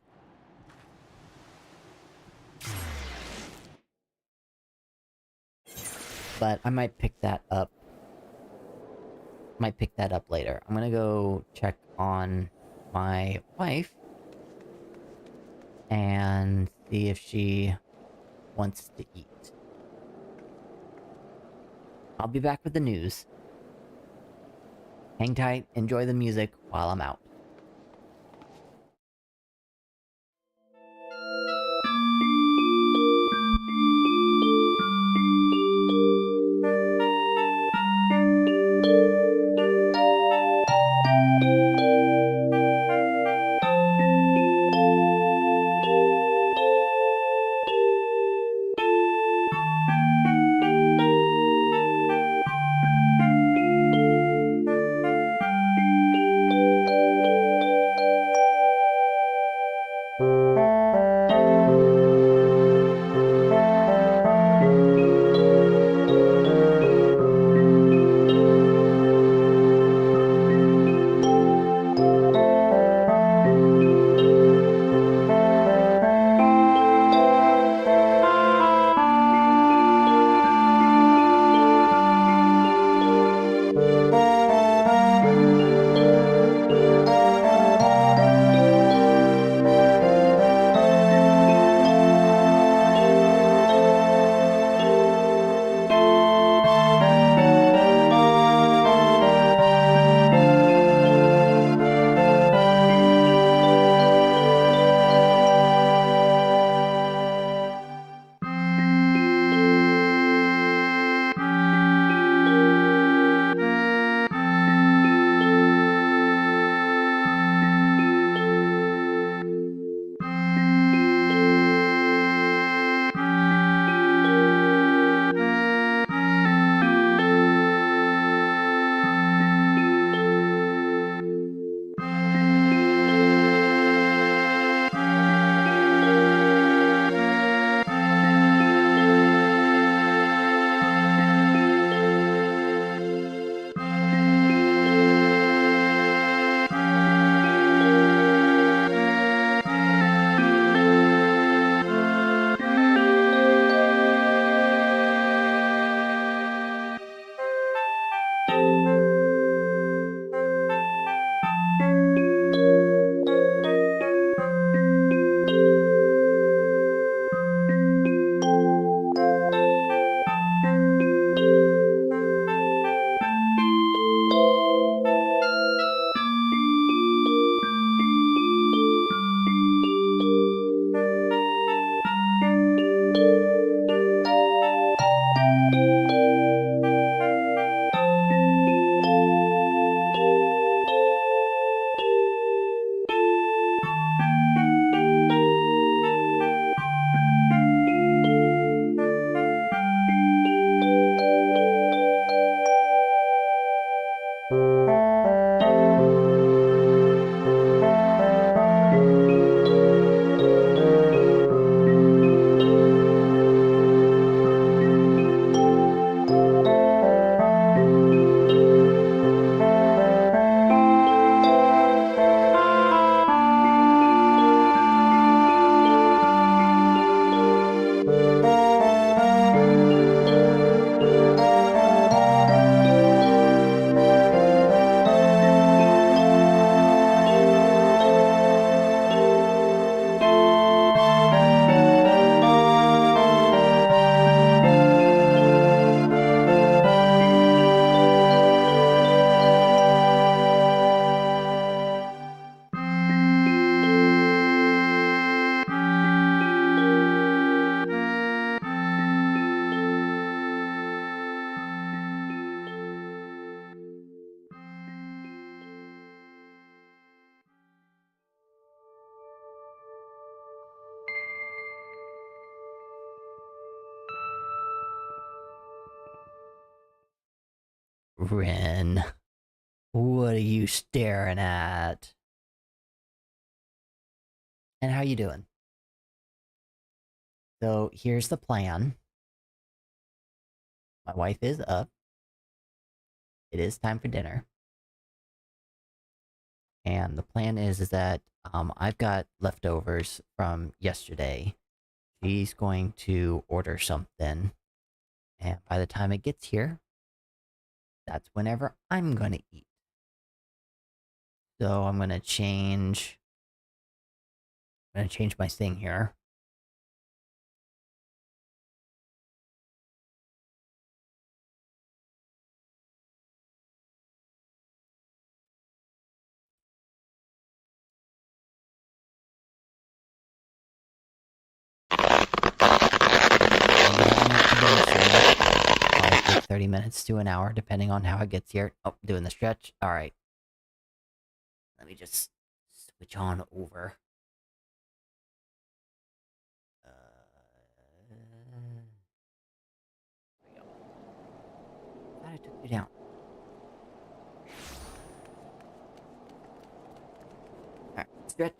But I might pick that up. Might pick that up later. I'm gonna go check on my wife and see if she wants to eat. I'll be back with the news. Hang tight, enjoy the music while I'm out. Ren, what are you staring at? And how you doing? So here's the plan. My wife is up. It is time for dinner. And the plan is that I've got leftovers from yesterday. She's going to order something. And by the time it gets here, that's whenever I'm gonna eat. So I'm gonna change my thing here. Probably take 30 minutes to an hour, depending on how it gets here. Oh, doing the stretch. Alright. Let me just switch on over. There we go. Thought I took you down. Alright, stretch.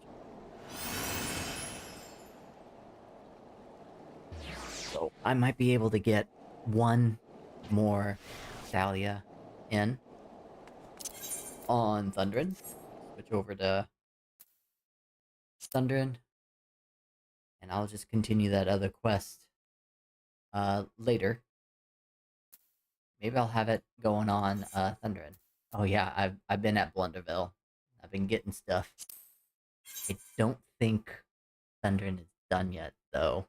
So, I might be able to get one more Thalia in on Thundrin. Switch over to Thundrin. And I'll just continue that other quest later. Maybe I'll have it going on Thundrin. Oh yeah, I've been at Blunderville. I've been getting stuff. I don't think Thundrin is done yet, though.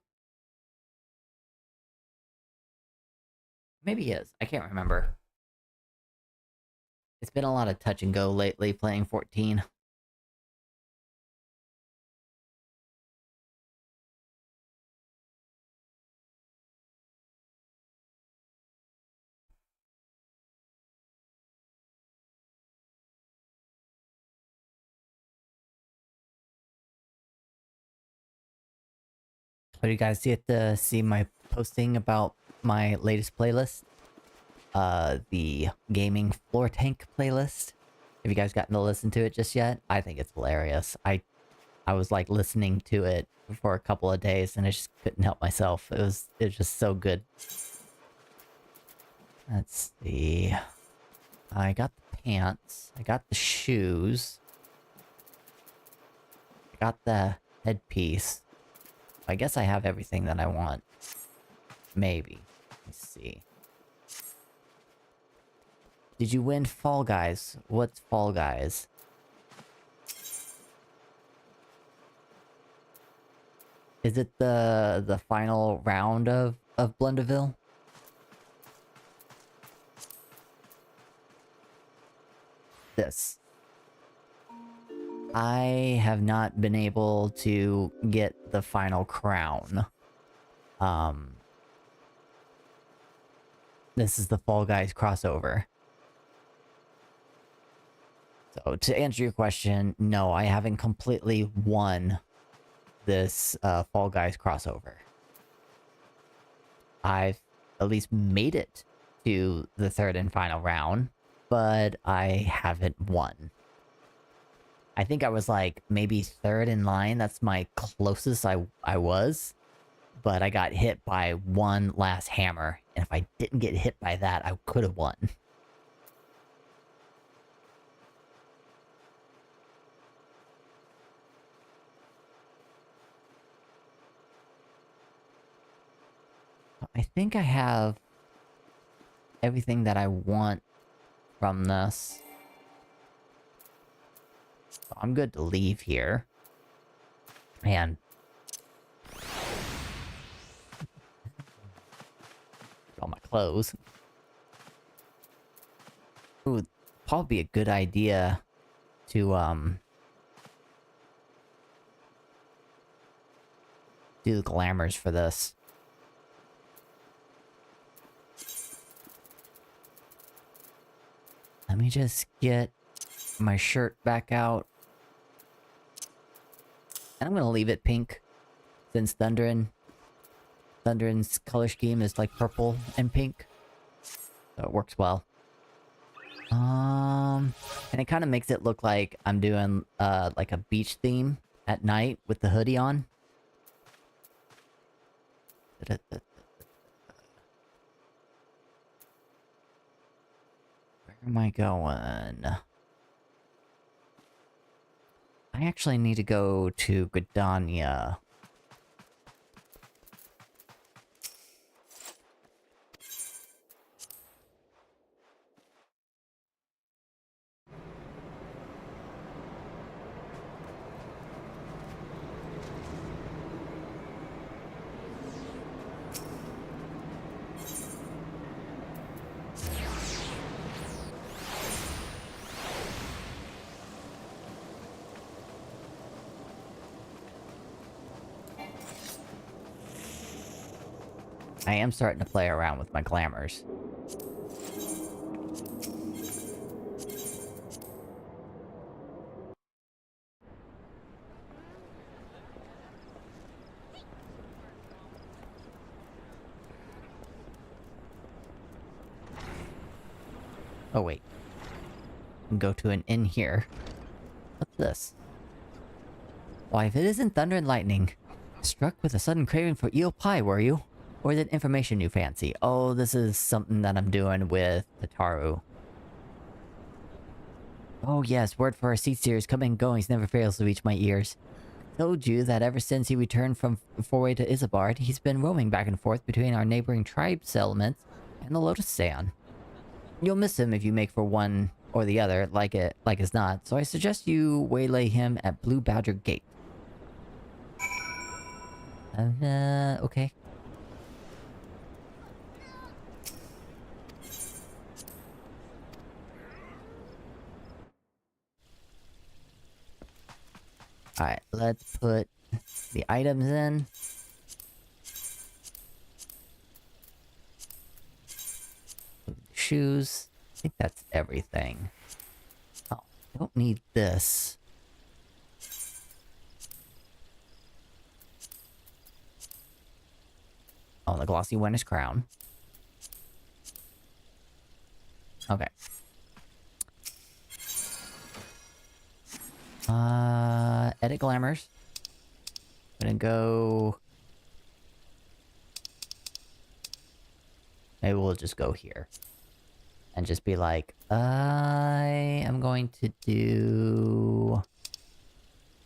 Maybe he is. I can't remember. It's been a lot of touch and go lately playing 14. What do you guys get to see my posting about my latest playlist? The gaming floor tank playlist. Have you guys gotten to listen to it just yet? I think it's hilarious. I was like listening to it for a couple of days and I just couldn't help myself. It was just so good. Let's see. I got the pants. I got the shoes. I got the headpiece. I guess I have everything that I want. Maybe. Let's see. Did you win Fall Guys? What's Fall Guys? Is it the final round of Blunderville? This. I have not been able to get the final crown. This is the Fall Guys crossover. So, to answer your question, no, I haven't completely won this Fall Guys crossover. I've at least made it to the third and final round, but I haven't won. I think I was like maybe third in line. That's my closest I was. But I got hit by one last hammer. And if I didn't get hit by that, I could have won. I think I have everything that I want from this. So I'm good to leave here. Man. All my clothes. Ooh, probably be a good idea to, do the glamours for this. Let me just get my shirt back out. And I'm gonna leave it pink, since Thundrin's color scheme is like purple and pink. So it works well. And it kind of makes it look like I'm doing, like a beach theme at night with the hoodie on. Where am I going? I actually need to go to Gridania. I am starting to play around with my glamours. Oh wait. Go to an inn here. What's this? Why, if it isn't thunder and lightning, struck with a sudden craving for eel pie, were you? Or is it information you fancy? Oh, this is something that I'm doing with Hitaru. Oh yes, word for our seat steer's coming and goings never fails to reach my ears. Told you that ever since he returned from foray to Isambard, he's been roaming back and forth between our neighboring tribe settlements and the Lotus Sand. You'll miss him if you make for one or the other, like as not, so I suggest you waylay him at Blue Badger Gate. Okay. Alright, let's put the items in. Shoes. I think that's everything. Oh, I don't need this. Oh, the glossy winner's crown. Okay. Edit glamours. I'm gonna go... Maybe we'll just go here. And just be like, I am going to do...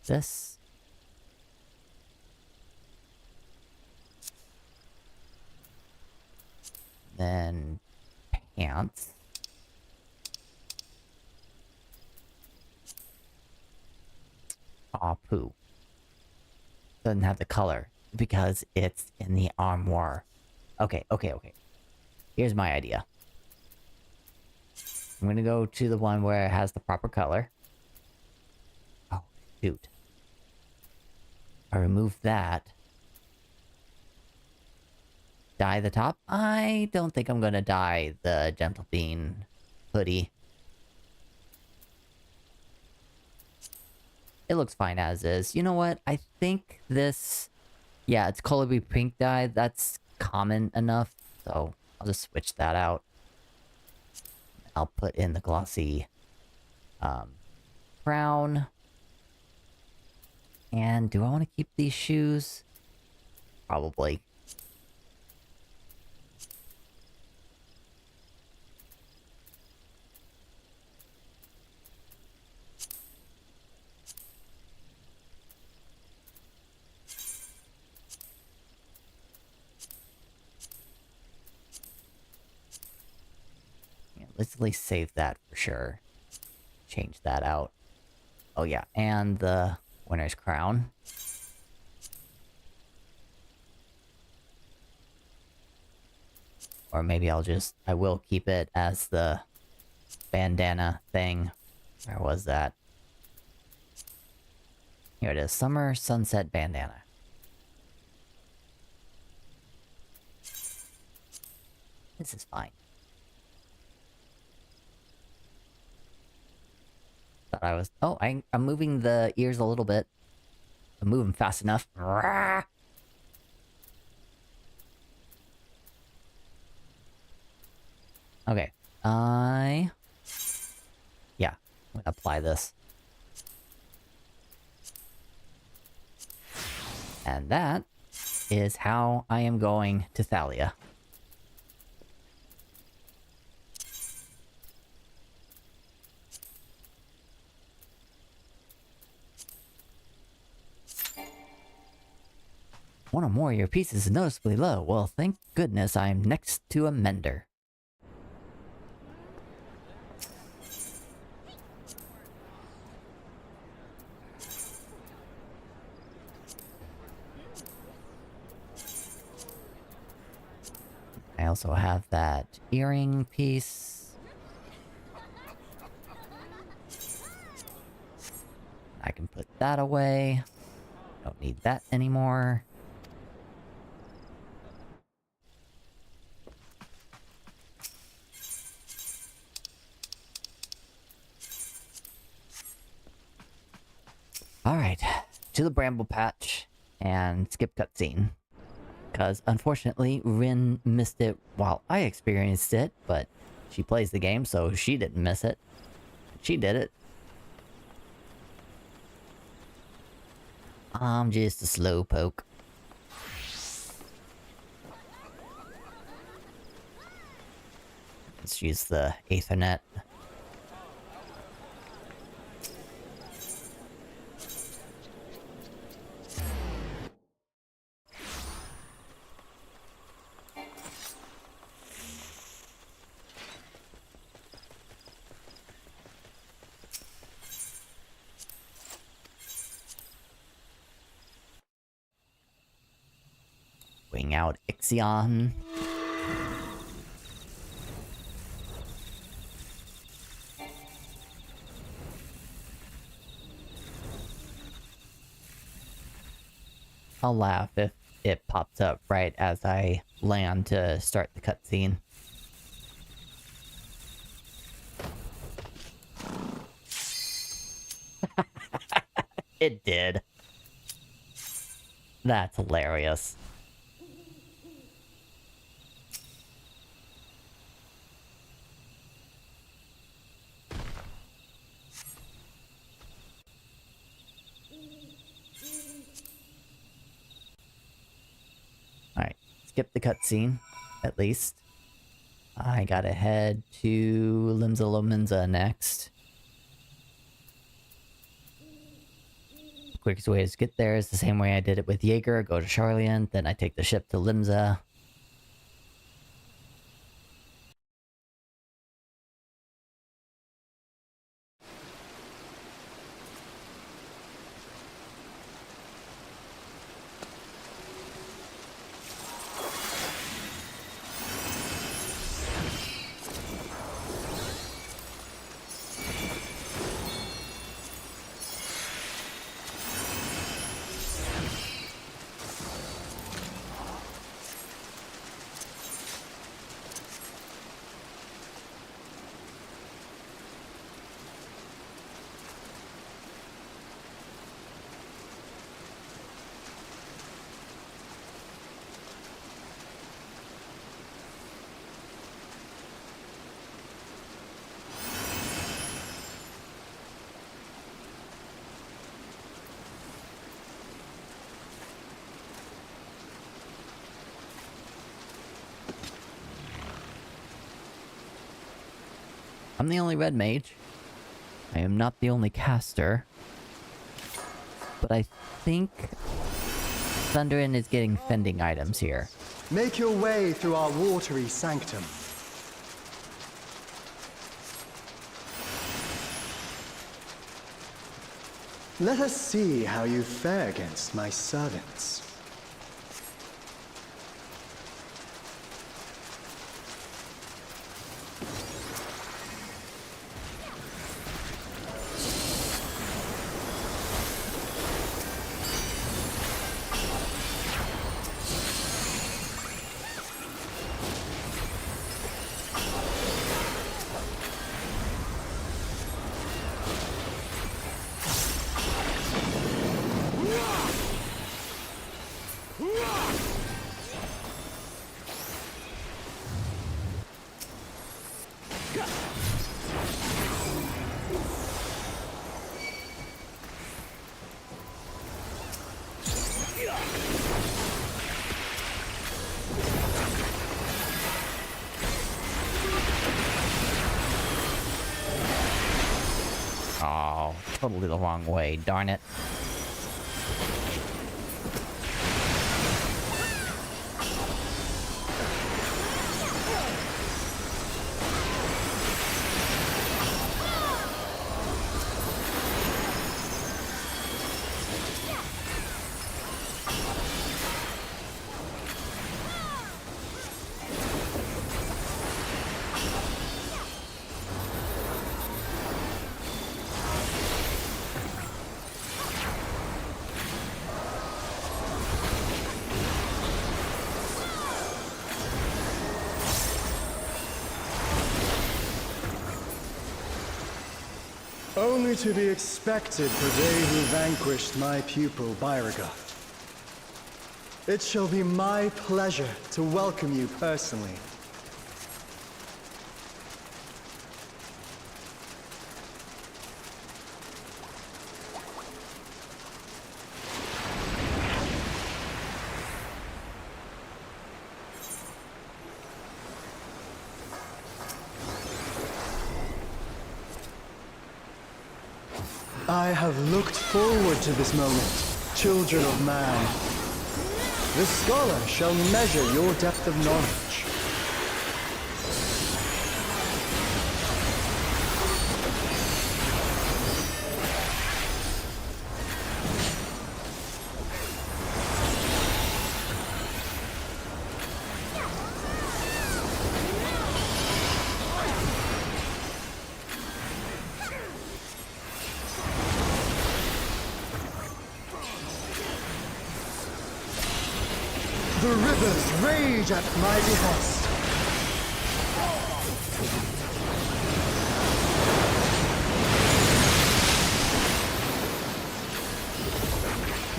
this. Then... pants. Aw, poo. Doesn't have the color, because it's in the armoire. Okay. Here's my idea. I'm gonna go to the one where it has the proper color. Oh, shoot. I remove that. Dye the top? I don't think I'm gonna dye the Gentle Bean hoodie. It looks fine as is. You know what? I think this... Yeah, it's Colby Pink dye. That's common enough. So, I'll just switch that out. I'll put in the glossy... brown. And do I want to keep these shoes? Probably. Let's at least save that for sure. Change that out. Oh yeah, and the winner's crown. Or maybe I will keep it as the bandana thing. Where was that? Here it is, Summer Sunset Bandana. This is fine. Thought I was... Oh, I'm moving the ears a little bit. I'm moving fast enough. Okay. Yeah. I'm gonna apply this. And that is how I am going to Thalia. One or more of your pieces is noticeably low. Well, thank goodness I'm next to a mender. I also have that earring piece. I can put that away. Don't need that anymore. to the bramble patch and skip cutscene. Because unfortunately, Rin missed it while I experienced it, but she plays the game, so she didn't miss it. She did it. I'm just a slowpoke. Let's use the Ethernet. Bring out Ixion. I'll laugh if it pops up right as I land to start the cutscene. It did. That's hilarious. Alright, skip the cutscene, at least. I gotta head to Limsa Lominsa next. Quickest way to get there is the same way I did it with Jager. Go to Charlian, then I take the ship to Limsa. I'm the only red mage. I am not the only caster. But I think Thunderin is getting fending items here. Make your way through our watery sanctum. Let us see how you fare against my servants. Oh, totally the wrong way, darn it. Only to be expected for they who vanquished my pupil Beauregard. It shall be my pleasure to welcome you personally. I have looked forward to this moment, children of man. The scholar shall measure your depth of knowledge. The rivers rage at my behest.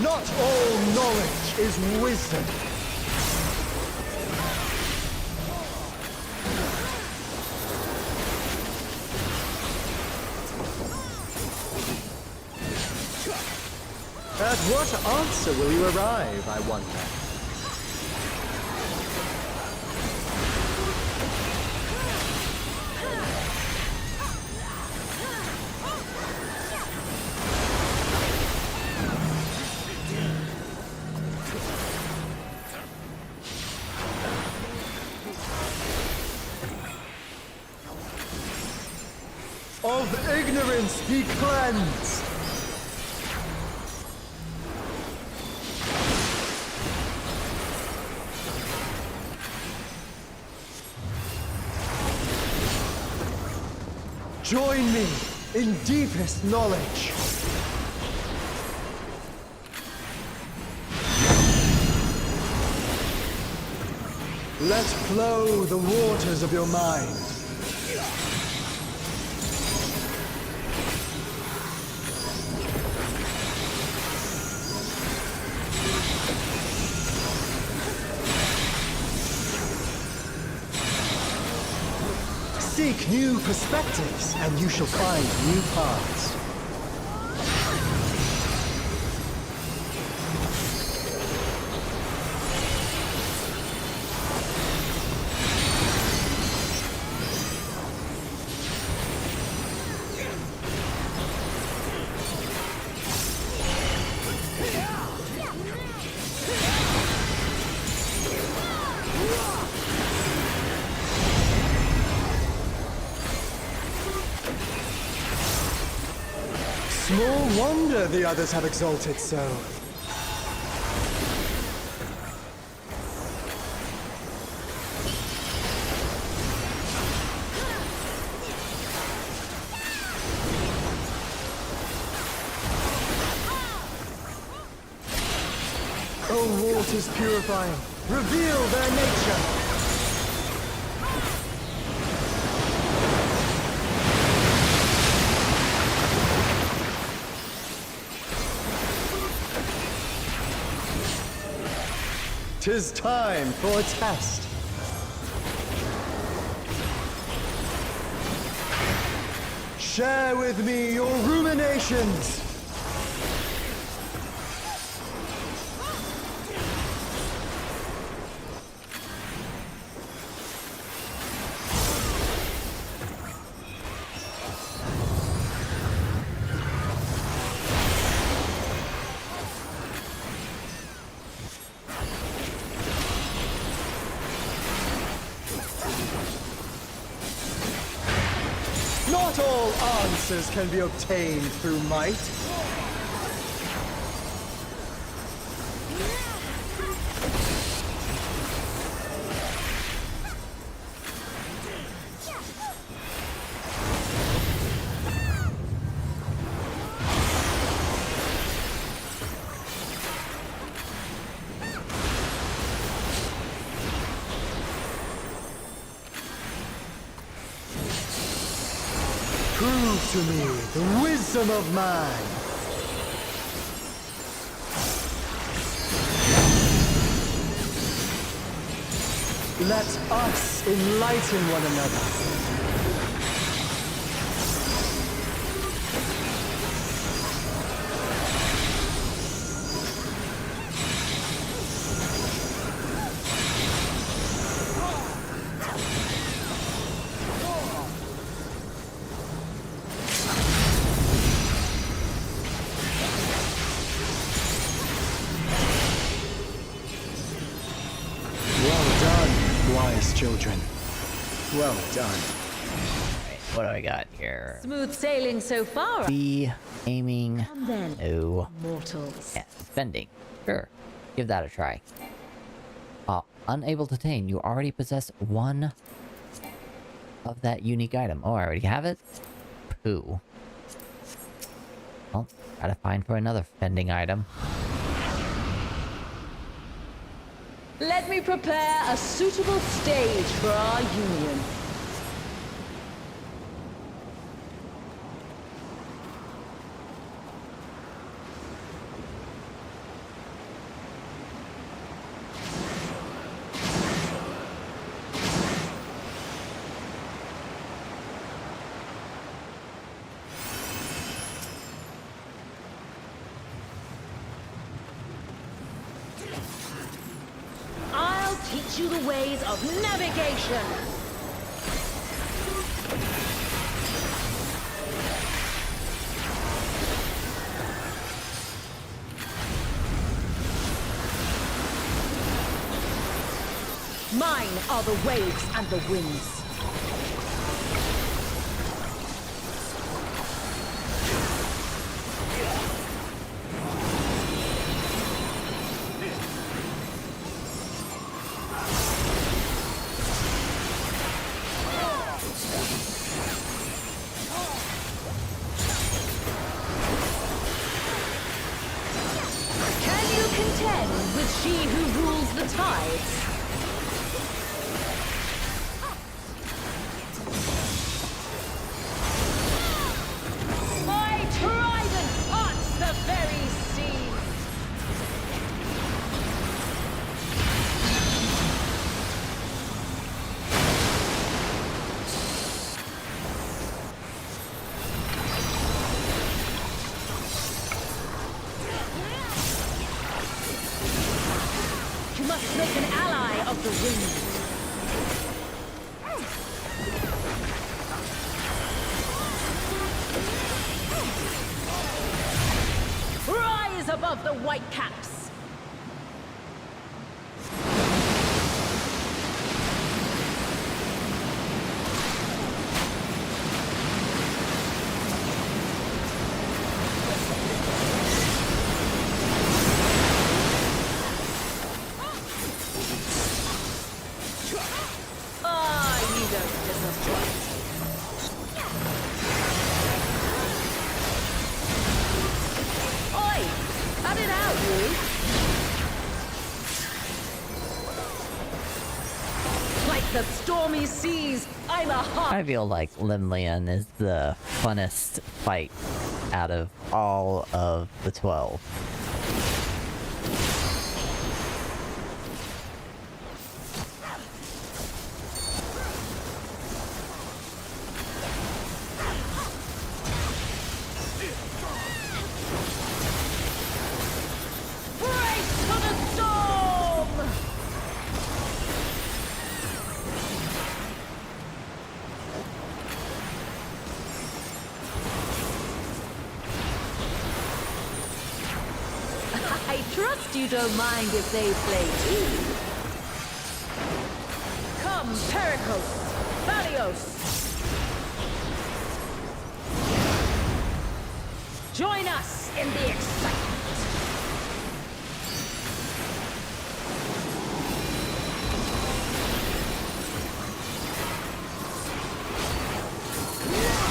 Not all knowledge is wisdom. At what answer will you arrive, I wonder? Of ignorance be cleansed! Join me in deepest knowledge. Let flow the waters of your mind. Seek new perspectives, and you shall find new paths. Small wonder the others have exalted so. O waters purifying, reveal their nature! 'Tis time for a test. Share with me your ruminations. Not all answers can be obtained through might. Prove to me the wisdom of man. Let us enlighten one another. Children. Well done. Alright, what do I got here? Smooth sailing so far. Be aiming. And then, No. mortals. Yeah, spending. Sure. Give that a try. Unable to attain. You already possess one of that unique item. Oh, I already have it? Pooh. Well, gotta find for another spending item. Let me prepare a suitable stage for our union. Teach you the ways of navigation. Mine are the waves and the winds. With she who rules the tides. My trident haunts the very sea. You must make an ally of the wind. Rise above the white caps. The stormy seas, I'm a hawk. I feel like Limlian is the funnest fight out of all of the 12. Brace for the storm! I trust you don't mind if they play too. Come, Pericles, Thaleias. Join us in the excitement.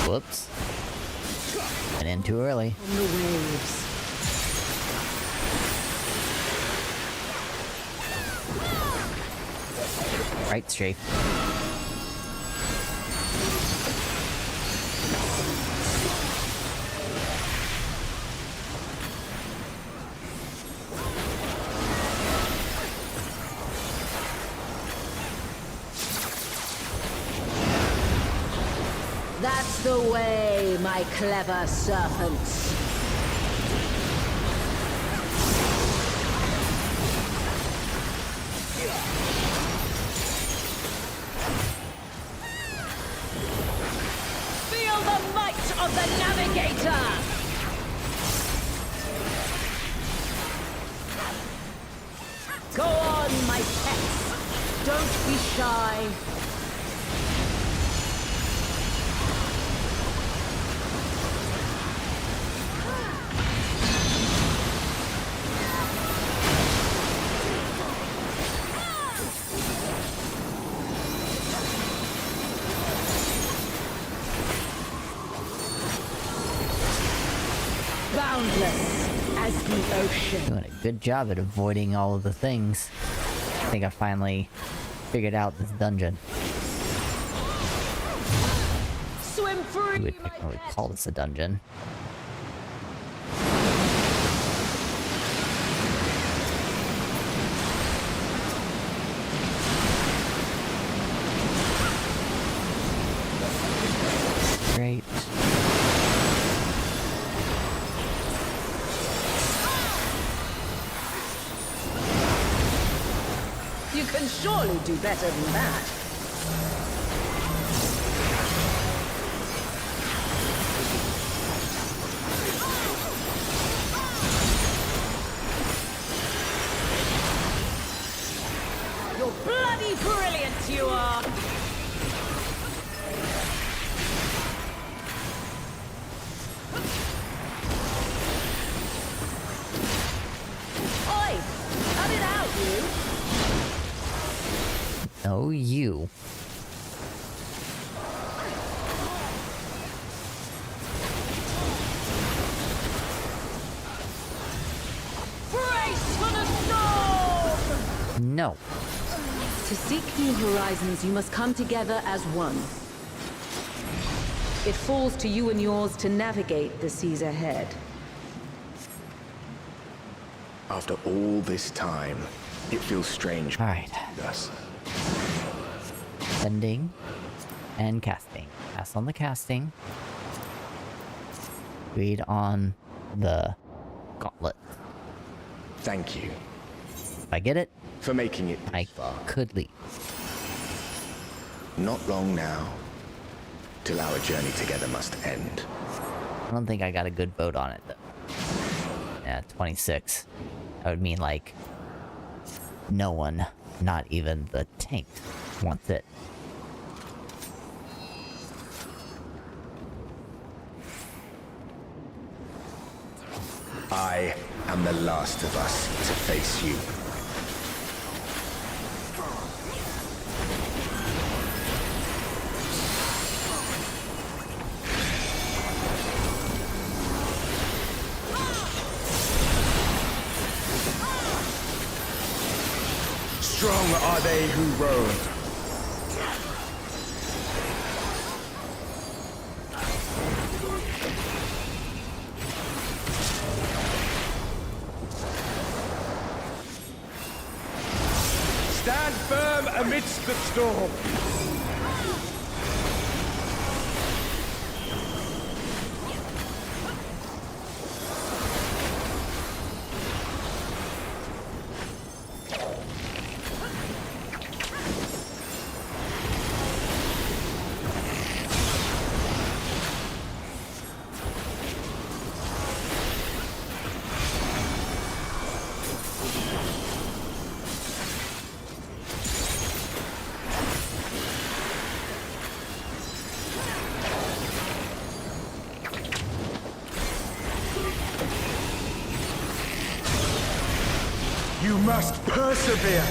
Whoops. Went in too early. On the waves. Right, strafe. the way, my clever serpents. Feel the might of the Navigator! Go on, my pets. Don't be shy. Boundless as the ocean. Doing a good job at avoiding all of the things. I think I finally figured out this dungeon. Swim free, We would my technically pet. call this a dungeon. Great. You can surely do better than that. You're bloody brilliant, you are! Oi! Cut it out, you! No, you. Brace for the storm! No. To seek new horizons, you must come together as one. It falls to you and yours to navigate the seas ahead. After all this time, it feels strange. Alright. Us. Sending and casting. Pass on the casting. Read on the gauntlet. Thank you If I get it, for making it I this far. could leave. Not long now, till our journey together must end. I don't think I got a good vote on it, though. Yeah, 26. That would mean, like, no one, not even the tank, wants it. I am the last of us to face you. Strong are they who roam. Stand firm amidst the storm. You must persevere.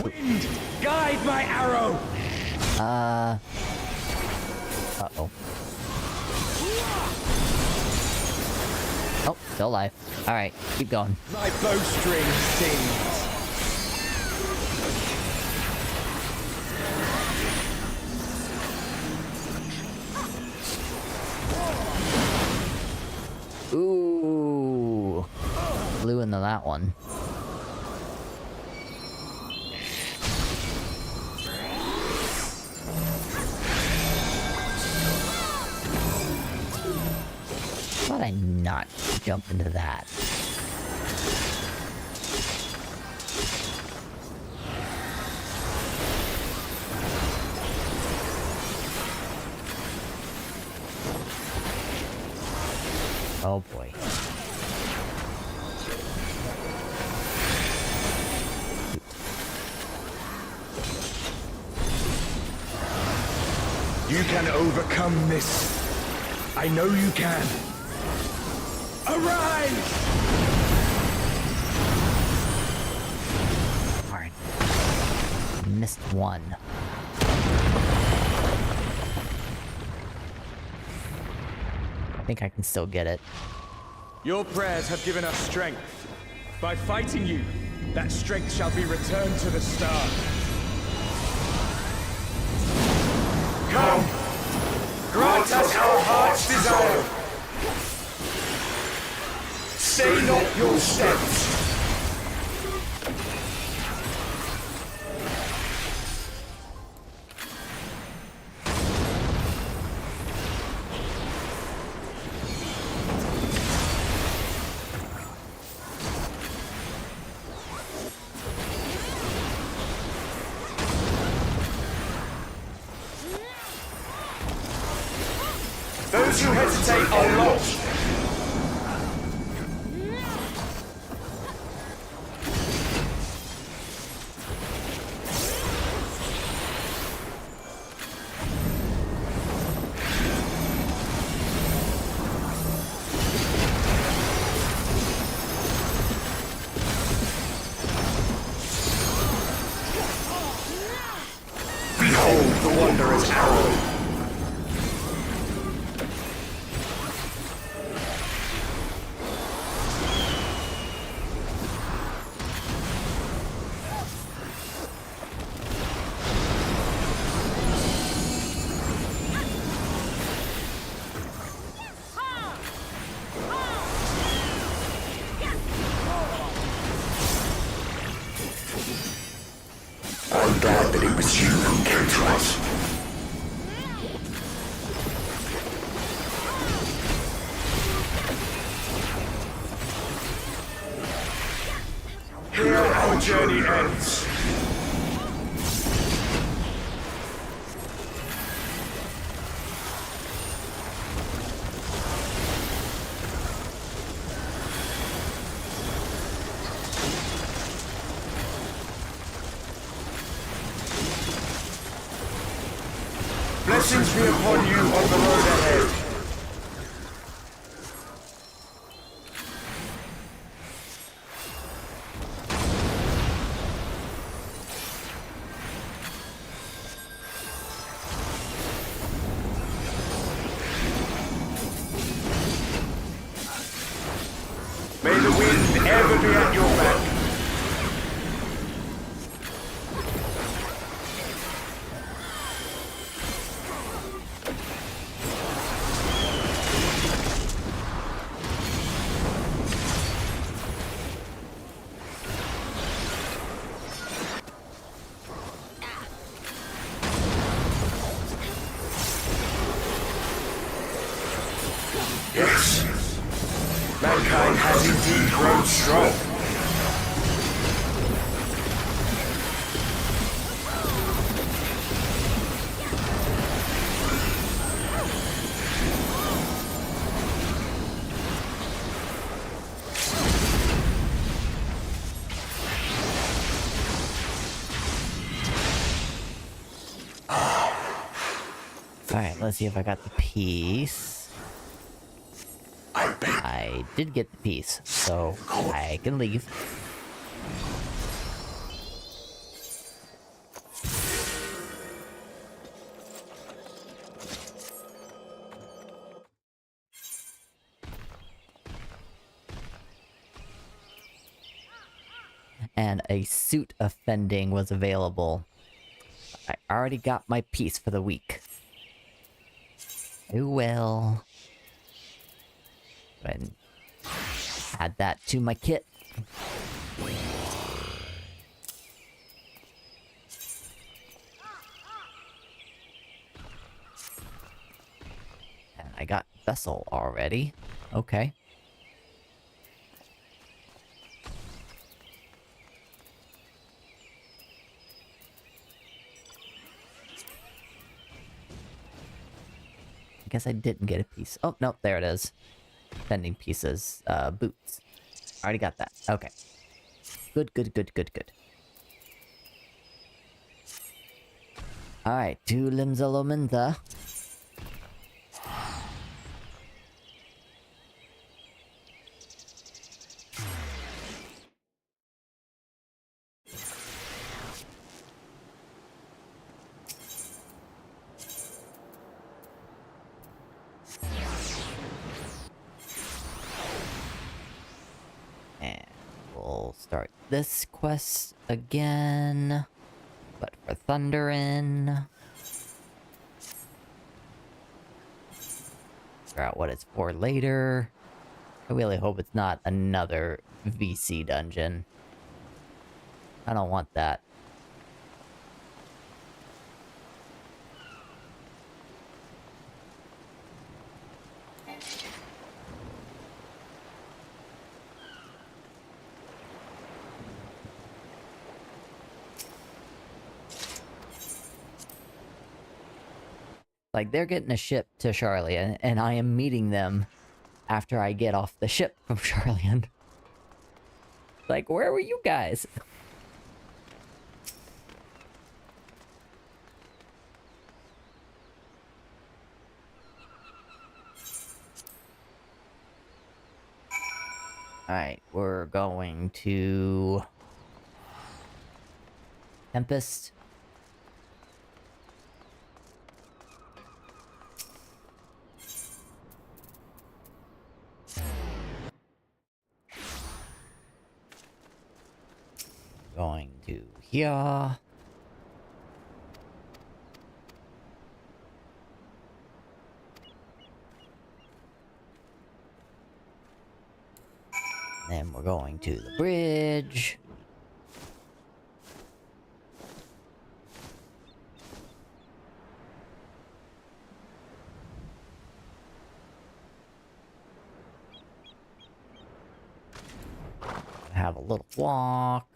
Wind, guide my arrow! Uh-oh. Oh, still alive. Alright, keep going. My bowstring sings. Ooh. Blew into that one. Why would I not jump into that? Oh boy. You can overcome this. I know you can. Arise! Darn. Missed one. I think I can still get it. Your prayers have given us strength. By fighting you, that strength shall be returned to the star. Come! Grant us our heart's desire! Stay not your steps! Those who hesitate are lost! Behold the Wanderer's arrow! I'm glad that it was you who came to us. Here our journey ends. Blessings be upon you on the road ahead. May the wind ever be at your back. Yes, mankind has indeed grown strong. Alright, let's see if I got the piece. I did get the piece, so I can leave. and a suit offending was available. I already got my piece for the week. Oh well. Go ahead and add that to my kit. And I got vessel already. Okay. I guess I didn't get a piece. Oh, no, there it is. Pending pieces. Boots. Already got that. Okay. Good, good, good, good, good. Alright, to Limzalomintha. And we'll start this quest again. But for Thunderin. Figure out what it's for later. I really hope it's not another VC dungeon. I don't want that. Like, they're getting a ship to Charlian, and I am meeting them after I get off the ship from Charlian. Like, where were you guys? Alright, we're going to... Tempest. Going to here. Then we're going to the bridge. Have a little walk.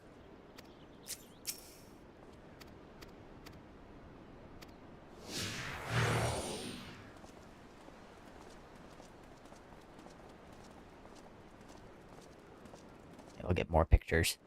We'll get more pictures.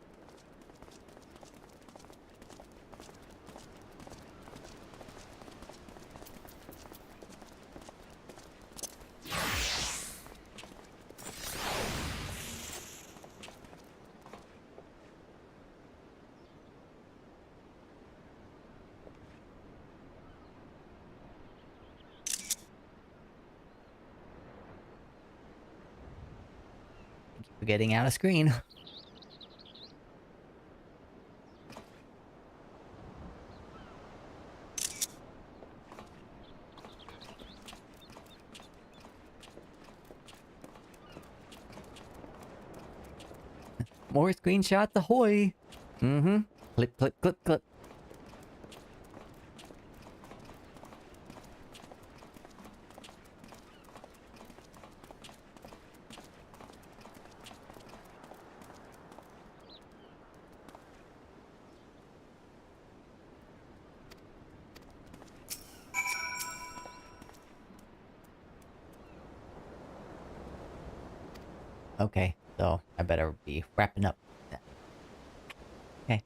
Keep getting out of screen. More screenshots, ahoy! Mm-hmm. Clip, clip, clip, clip. Okay, so I better be wrapping up. Okay.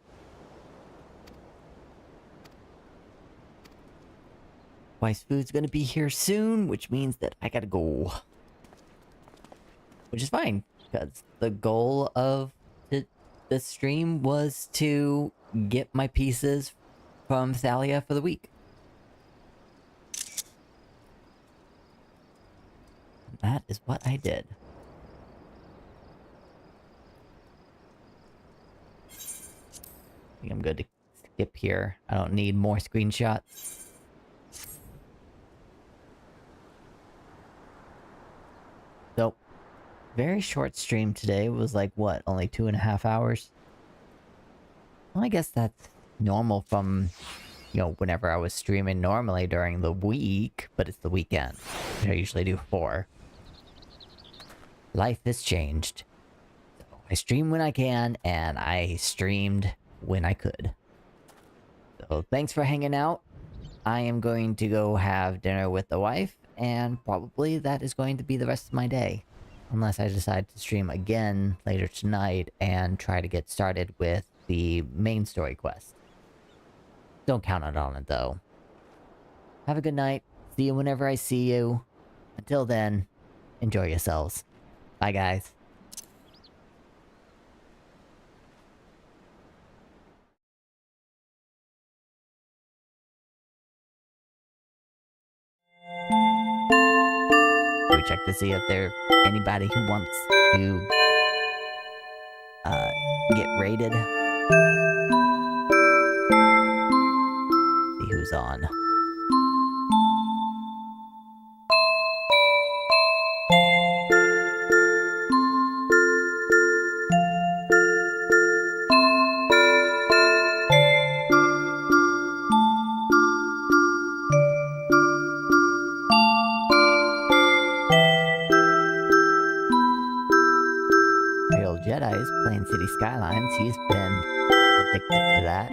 Wise Food's gonna be here soon, which means that I gotta go. Which is fine, because the goal of this stream was to get my pieces from Thalia for the week. And that is what I did. think I'm good to skip here. I don't need more screenshots. So, very short stream today. It was like, what, only 2.5 hours? Well, I guess that's normal from, you know, whenever I was streaming normally during the week, but it's the weekend, which I usually do 4. Life has changed. So I stream when I can, and I streamed when I could. So thanks for hanging out. I am going to go have dinner with the wife, and probably that is going to be the rest of my day. Unless I decide to stream again later tonight and try to get started with the main story quest. Don't count on it, though. Have a good night. See you whenever I see you. Until then, enjoy yourselves. Bye, guys. We check to see if there's anybody who wants to get raided. See who's on. Real Jedi is playing City Skylines. He's been addicted to that.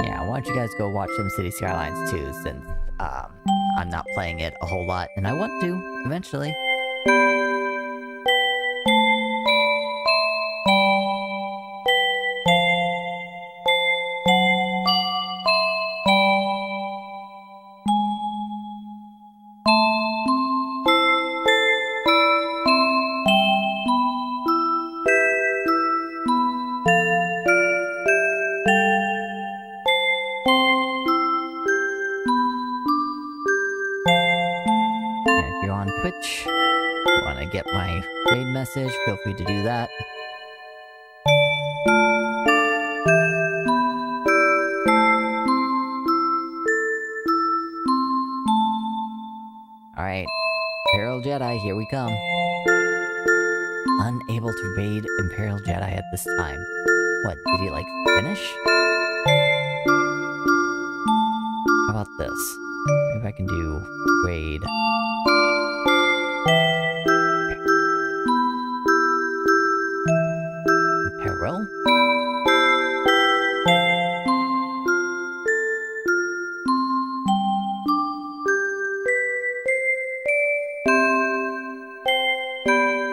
Yeah, why don't you guys go watch some City Skylines too, since I'm not playing it a whole lot, and I want to eventually. And if you're on Twitch, you want to get my raid message, feel free to do that. Alright, Imperial Jedi, here we come. Unable to raid Imperial Jedi at this time. What, did he, like, finish? How about this? Maybe I can do raid. Imperial?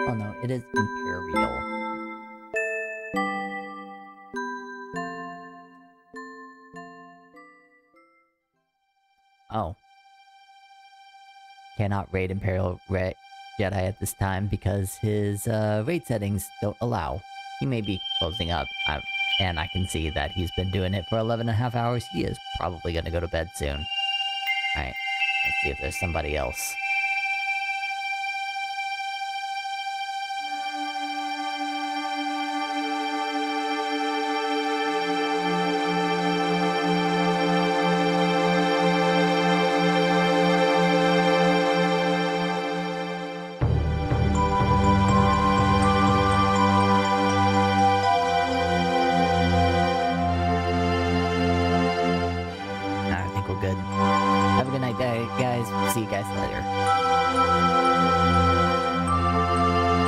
Oh no, it is Imperial. Oh. Cannot raid Imperial Jedi at this time because his raid settings don't allow. He may be closing up, and I can see that he's been doing it for 11.5 hours. He is probably gonna go to bed soon. Alright, let's see if there's somebody else. Nah, I think we're good. Have a good night, guys. See you guys later.